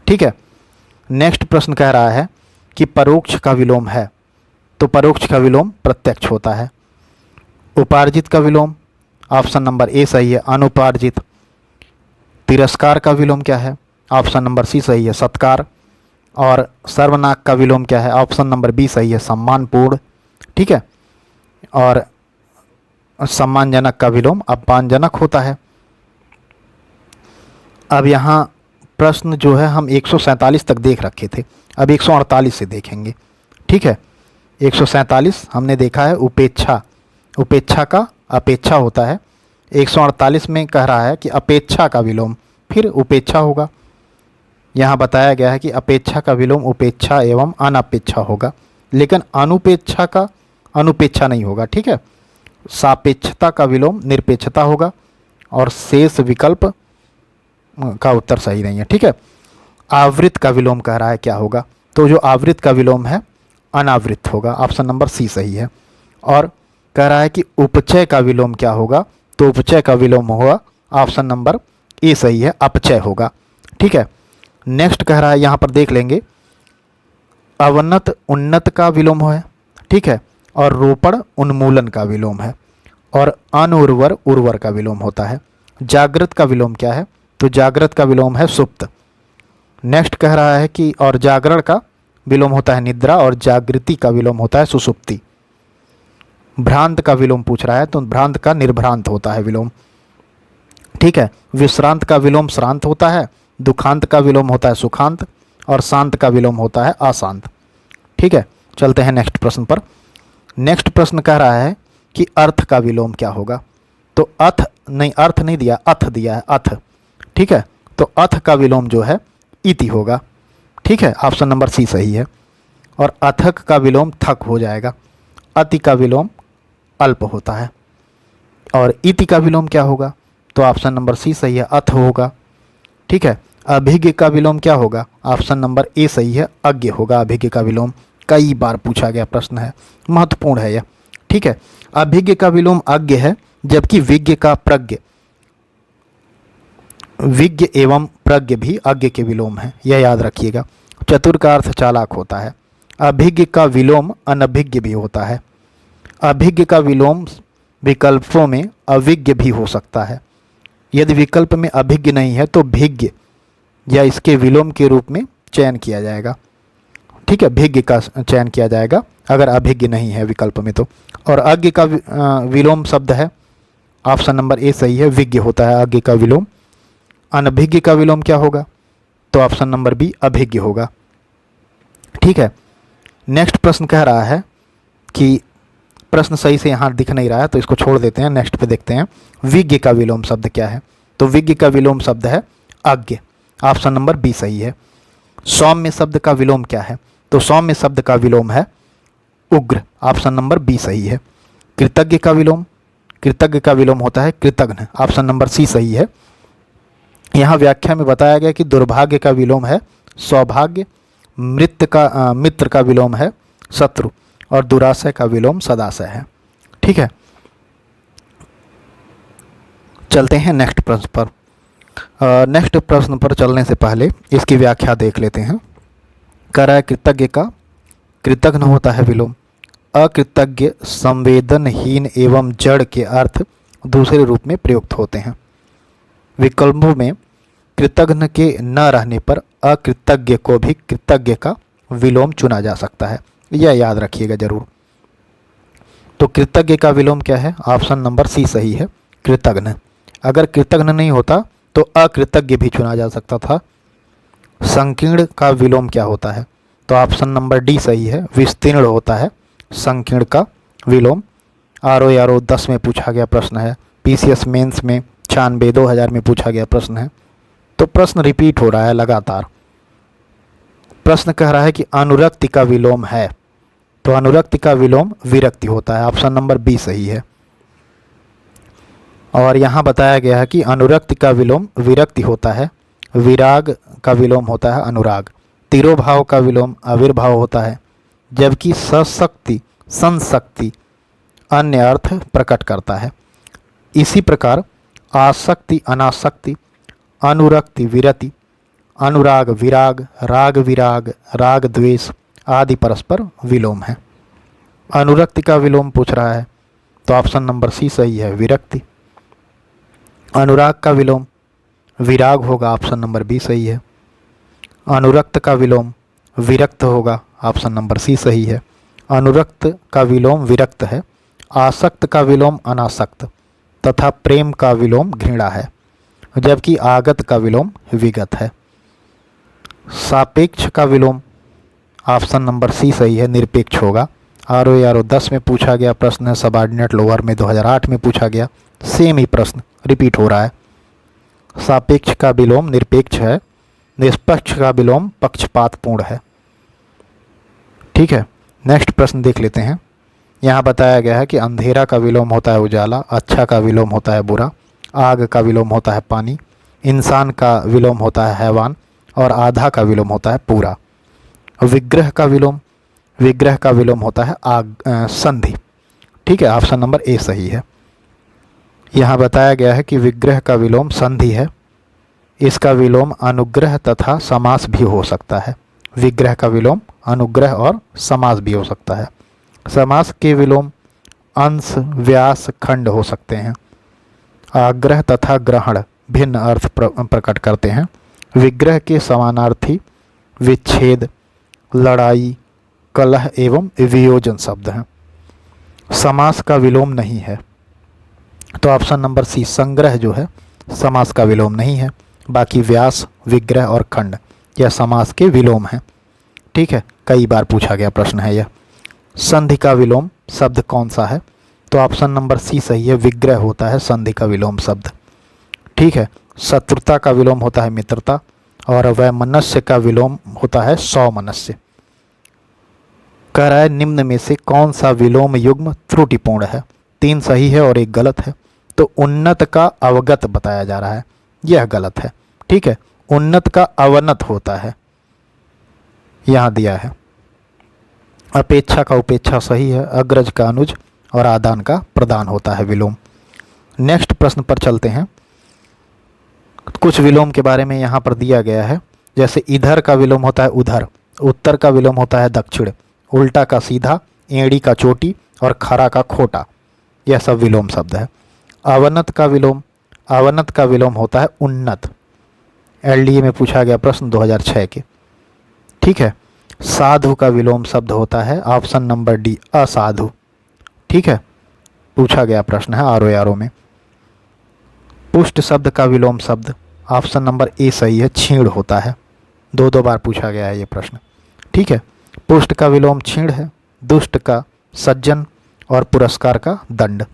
ठीक है, नेक्स्ट प्रश्न कह रहा है कि परोक्ष का विलोम है तो परोक्ष का विलोम प्रत्यक्ष होता है। उपार्जित का विलोम ऑप्शन नंबर ए सही है, अनुपार्जित। तिरस्कार का विलोम क्या है, ऑप्शन नंबर सी सही है, सत्कार। और सर्वनाक का विलोम क्या है, ऑप्शन नंबर बी सही है, सम्मानपूर्ण। ठीक है, और सम्मानजनक का विलोम अपमानजनक होता है। अब यहाँ प्रश्न जो है हम 147 तक देख रखे थे, अब 148 से देखेंगे। ठीक है, 147 हमने देखा है उपेक्षा का अपेक्षा होता है। 148 में कह रहा है कि अपेक्षा का विलोम फिर उपेक्षा होगा। यहाँ बताया गया है कि अपेक्षा का विलोम उपेक्षा एवं अनपेक्षा होगा, लेकिन अनुपेक्षा का अनुपेक्षा नहीं होगा। ठीक है, सापेक्षता का विलोम निरपेक्षता होगा, और शेष विकल्प का उत्तर सही नहीं है। ठीक है, आवृत का विलोम कह रहा है क्या होगा, तो जो आवृत का विलोम है अनावृत होगा। ऑप्शन नंबर सी सही है। और कह रहा है कि उपचय का विलोम क्या होगा, तो उपचय का विलोम होगा ऑप्शन नंबर ए सही है, अपचय होगा। ठीक है। नेक्स्ट कह रहा है, यहाँ पर देख लेंगे, अवनत उन्नत का विलोम है। ठीक है। और रोपण उन्मूलन का विलोम है। और अनुर्वर उर्वर का विलोम होता है। जागृत का विलोम क्या है, तो जागृत का विलोम है सुप्त। नेक्स्ट कह रहा है कि और जागरण का विलोम होता है निद्रा, और जागृति का विलोम होता है सुसुप्ति। भ्रांत का विलोम पूछ रहा है, तो भ्रांत का निर्भ्रांत होता है विलोम। ठीक है। विश्रांत का विलोम श्रांत होता है। दुखांत का विलोम होता है सुखांत। और शांत का विलोम होता है अशांत। ठीक है। चलते हैं नेक्स्ट प्रश्न पर। नेक्स्ट प्रश्न कह रहा है कि अर्थ का विलोम क्या होगा, तो अर्थ नहीं दिया, अथ दिया है, अथ। ठीक है। तो अथ का विलोम जो है इति होगा। ठीक है। ऑप्शन नंबर सी सही है। और अथक का विलोम थक हो जाएगा। अति का विलोम अल्प होता है। और इति का विलोम क्या होगा, तो ऑप्शन नंबर सी सही है, अथ होगा। ठीक है। अभिज्ञ का विलोम क्या होगा, ऑप्शन नंबर ए सही है, अज्ञ होगा अभिज्ञ का विलोम। कई बार पूछा गया प्रश्न है, महत्वपूर्ण है यह। ठीक है। अभिज्ञ का विलोम अज्ञ है, जबकि विज्ञ का प्रज्ञ, विज्ञ एवं प्रज्ञ भी अज्ञ के विलोम है, यह याद रखिएगा। चतुर का अर्थ चालाक होता है। अभिज्ञ का विलोम अनभिज्ञ भी होता है। अभिज्ञ का विलोम विकल्पों में अविज्ञ भी हो सकता है। यदि विकल्प में अभिज्ञ नहीं है तो भिज्ञ या इसके विलोम के रूप में चयन किया जाएगा। ठीक है। भिज्ञ का चयन किया जाएगा अगर अभिज्ञ नहीं है विकल्प में तो। और अज्ञ का विलोम शब्द है, ऑप्शन नंबर ए सही है, विज्ञ होता है अज्ञ का विलोम। अनभिज्ञ का विलोम क्या होगा, तो ऑप्शन नंबर बी अभिज्ञ होगा। ठीक है। नेक्स्ट प्रश्न कह रहा है कि प्रश्न सही से यहाँ दिख नहीं रहा है तो इसको छोड़ देते हैं, नेक्स्ट पे देखते हैं। विज्ञ का विलोम शब्द क्या है, तो विज्ञ का विलोम शब्द है अज्ञ। ऑप्शन नंबर बी सही है। सौम्य शब्द का विलोम क्या है, तो सौम्य शब्द का विलोम है उग्र। ऑप्शन नंबर बी सही है। कृतज्ञ का विलोम, कृतज्ञ का विलोम होता है कृतघ्न। ऑप्शन नंबर सी सही है। यहाँ व्याख्या में बताया गया कि दुर्भाग्य का विलोम है सौभाग्य। मित्र का विलोम है शत्रु। और दुराशय का विलोम सदाशय है। ठीक है। चलते हैं नेक्स्ट प्रश्न पर। नेक्स्ट प्रश्न पर चलने से पहले इसकी व्याख्या देख लेते हैं। कह रहा है कृतज्ञ का कृतघ्न होता है विलोम। अकृतज्ञ संवेदनहीन एवं जड़ के अर्थ दूसरे रूप में प्रयुक्त होते हैं। विकल्पों में कृतघ्न के न रहने पर अकृतज्ञ को भी कृतज्ञ का विलोम चुना जा सकता है, यह याद रखिएगा जरूर। तो कृतज्ञ का विलोम क्या है, ऑप्शन नंबर सी सही है, कृतघ्न। अगर कृतघ्न नहीं होता तो अकृतज्ञ भी चुना जा सकता था। संकीर्ण का विलोम क्या होता है, तो ऑप्शन नंबर डी सही है, विस्तीर्ण होता है संकीर्ण का विलोम। RO 10 में पूछा गया प्रश्न है। PCS मेंस में 96 2000 में पूछा गया प्रश्न है। तो प्रश्न रिपीट हो रहा है लगातार। प्रश्न कह रहा है कि अनुरक्ति का विलोम है, तो अनुरक्ति का विलोम विरक्ति होता है। ऑप्शन नंबर बी सही है। और यहाँ बताया गया है कि अनुरक्ति का विलोम विरक्ति होता है। विराग का विलोम होता है अनुराग। तिरोभाव का विलोम आविर्भाव होता है। जबकि सशक्ति संशक्ति अन्य अर्थ प्रकट करता है। इसी प्रकार आसक्ति अनासक्ति, अनुरक्ति विरति, अनुराग विराग, राग विराग, राग द्वेष आदि परस्पर विलोम है। अनुरक्ति का विलोम पूछ रहा है, तो ऑप्शन नंबर सी सही है, विरक्ति। अनुराग का विलोम विराग होगा, ऑप्शन नंबर बी सही है। अनुरक्त का विलोम विरक्त होगा, ऑप्शन नंबर सी सही है। अनुरक्त का विलोम विरक्त है। आसक्त का विलोम अनासक्त तथा प्रेम का विलोम घृणा है। जबकि आगत का विलोम विगत है। सापेक्ष का विलोम ऑप्शन नंबर सी सही है, निरपेक्ष होगा। RO 10 में पूछा गया प्रश्न है, सबऑर्डिनेट लोअर में 2008 में पूछा गया, सेम ही प्रश्न रिपीट हो रहा है। सापेक्ष का विलोम निरपेक्ष है। निष्पक्ष का विलोम पक्षपातपूर्ण है। ठीक है। नेक्स्ट प्रश्न देख लेते हैं। यहाँ बताया गया है कि अंधेरा का विलोम होता है उजाला, अच्छा का विलोम होता है बुरा, आग का विलोम होता है पानी, इंसान का विलोम होता है हैवान और आधा का विलोम होता है पूरा। विग्रह का विलोम विग्रह का विलोम होता है संधि। ठीक है, ऑप्शन नंबर ए सही है। यहाँ बताया गया है कि विग्रह का विलोम संधि है। इसका विलोम अनुग्रह तथा समास भी हो सकता है। विग्रह का विलोम अनुग्रह और समास भी हो सकता है। समास के विलोम अंश, व्यास, खंड हो सकते हैं। आग्रह तथा ग्रहण भिन्न अर्थ प्रकट करते हैं। विग्रह के समानार्थी विच्छेद, लड़ाई, कलह एवं वियोजन शब्द हैं। समास का विलोम नहीं है, तो ऑप्शन नंबर सी संग्रह जो है समास का विलोम नहीं है। बाकी व्यास, विग्रह और खंड यह समास के विलोम हैं। ठीक है, कई बार पूछा गया प्रश्न है यह। संधि का विलोम शब्द कौन सा है? तो ऑप्शन नंबर सी सही है, विग्रह होता है संधि का विलोम शब्द। ठीक है, शत्रुता का विलोम होता है मित्रता और वैमनस्य का विलोम होता है सौमनस्य। कह रहा है निम्न में से कौन सा विलोम युग्म त्रुटिपूर्ण है? 3 सही है और 1 गलत है। तो उन्नत का अवगत बताया जा रहा है, यह गलत है। ठीक है, उन्नत का अवनत होता है, यहाँ दिया है। अपेक्षा का उपेक्षा सही है। अग्रज का अनुज और आदान का प्रदान होता है विलोम। नेक्स्ट प्रश्न पर चलते हैं। कुछ विलोम के बारे में यहाँ पर दिया गया है, जैसे इधर का विलोम होता है उधर, उत्तर का विलोम होता है दक्षिण, उल्टा का सीधा, एड़ी का चोटी और खरा का खोटा, यह सब विलोम शब्द है। अवनत का विलोम होता है उन्नत। एलडीए में पूछा गया प्रश्न 2006 के। ठीक है, साधु का विलोम शब्द होता है ऑप्शन नंबर डी असाधु। ठीक है, पूछा गया प्रश्न है आरओ में। पुष्ट शब्द का विलोम शब्द ऑप्शन नंबर ए सही है, छीण होता है। 2 बार पूछा गया है ये प्रश्न। ठीक है, पुष्ट का विलोम छीण है, दुष्ट का सज्जन और पुरस्कार का दंड।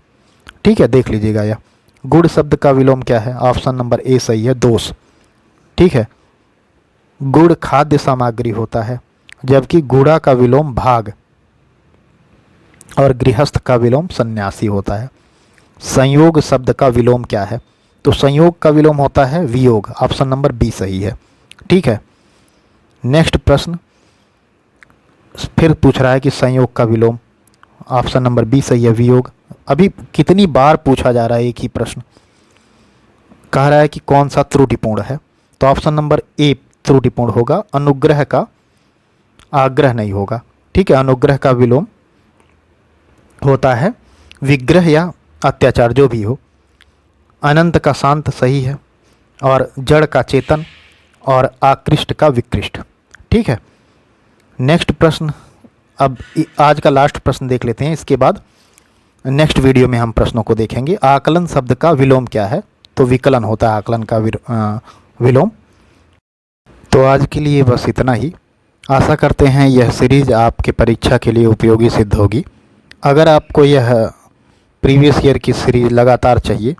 ठीक है, देख लीजिएगा यह। गुड़ शब्द का विलोम क्या है? ऑप्शन नंबर ए सही है, दोष। ठीक है, गुड़ खाद्य सामग्री होता है, जबकि गुड़ा का विलोम भाग और गृहस्थ का विलोम सन्यासी होता है। संयोग शब्द का विलोम क्या है? तो संयोग का विलोम होता है वियोग। ऑप्शन नंबर बी सही है। ठीक है, नेक्स्ट प्रश्न फिर पूछ रहा है कि संयोग का विलोम, ऑप्शन नंबर बी सही है, वियोग। अभी कितनी बार पूछा जा रहा है एक ही प्रश्न। कह रहा है कि कौन सा त्रुटिपूर्ण है? तो ऑप्शन नंबर ए त्रुटिपूर्ण होगा, अनुग्रह का आग्रह नहीं होगा। ठीक है, अनुग्रह का विलोम होता है विग्रह या अत्याचार जो भी हो। अनंत का शांत सही है, और जड़ का चेतन और आकृष्ट का विकृष्ट। ठीक है, नेक्स्ट प्रश्न, अब आज का लास्ट प्रश्न देख लेते हैं, इसके बाद नेक्स्ट वीडियो में हम प्रश्नों को देखेंगे। आकलन शब्द का विलोम क्या है? तो विकलन होता है आकलन का विलोम। तो आज के लिए बस इतना ही। आशा करते हैं यह सीरीज आपके परीक्षा के लिए उपयोगी सिद्ध होगी। अगर आपको यह प्रीवियस ईयर की सीरीज लगातार चाहिए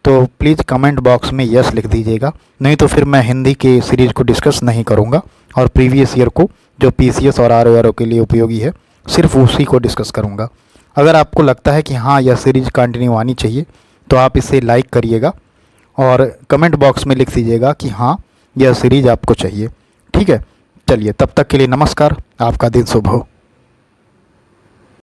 तो प्लीज़ कमेंट बॉक्स में यस लिख दीजिएगा, नहीं तो फिर मैं हिंदी के सीरीज़ को डिस्कस नहीं करूँगा और प्रीवियस ईयर को जो पीसीएस और आरओ के लिए उपयोगी है सिर्फ उसी को डिस्कस करूँगा। अगर आपको लगता है कि हाँ यह सीरीज़ कंटिन्यू आनी चाहिए तो आप इसे लाइक करिएगा और कमेंट बॉक्स में लिख दीजिएगा कि हाँ यह सीरीज़ आपको चाहिए। ठीक है, चलिए तब तक के लिए नमस्कार, आपका दिन शुभ हो।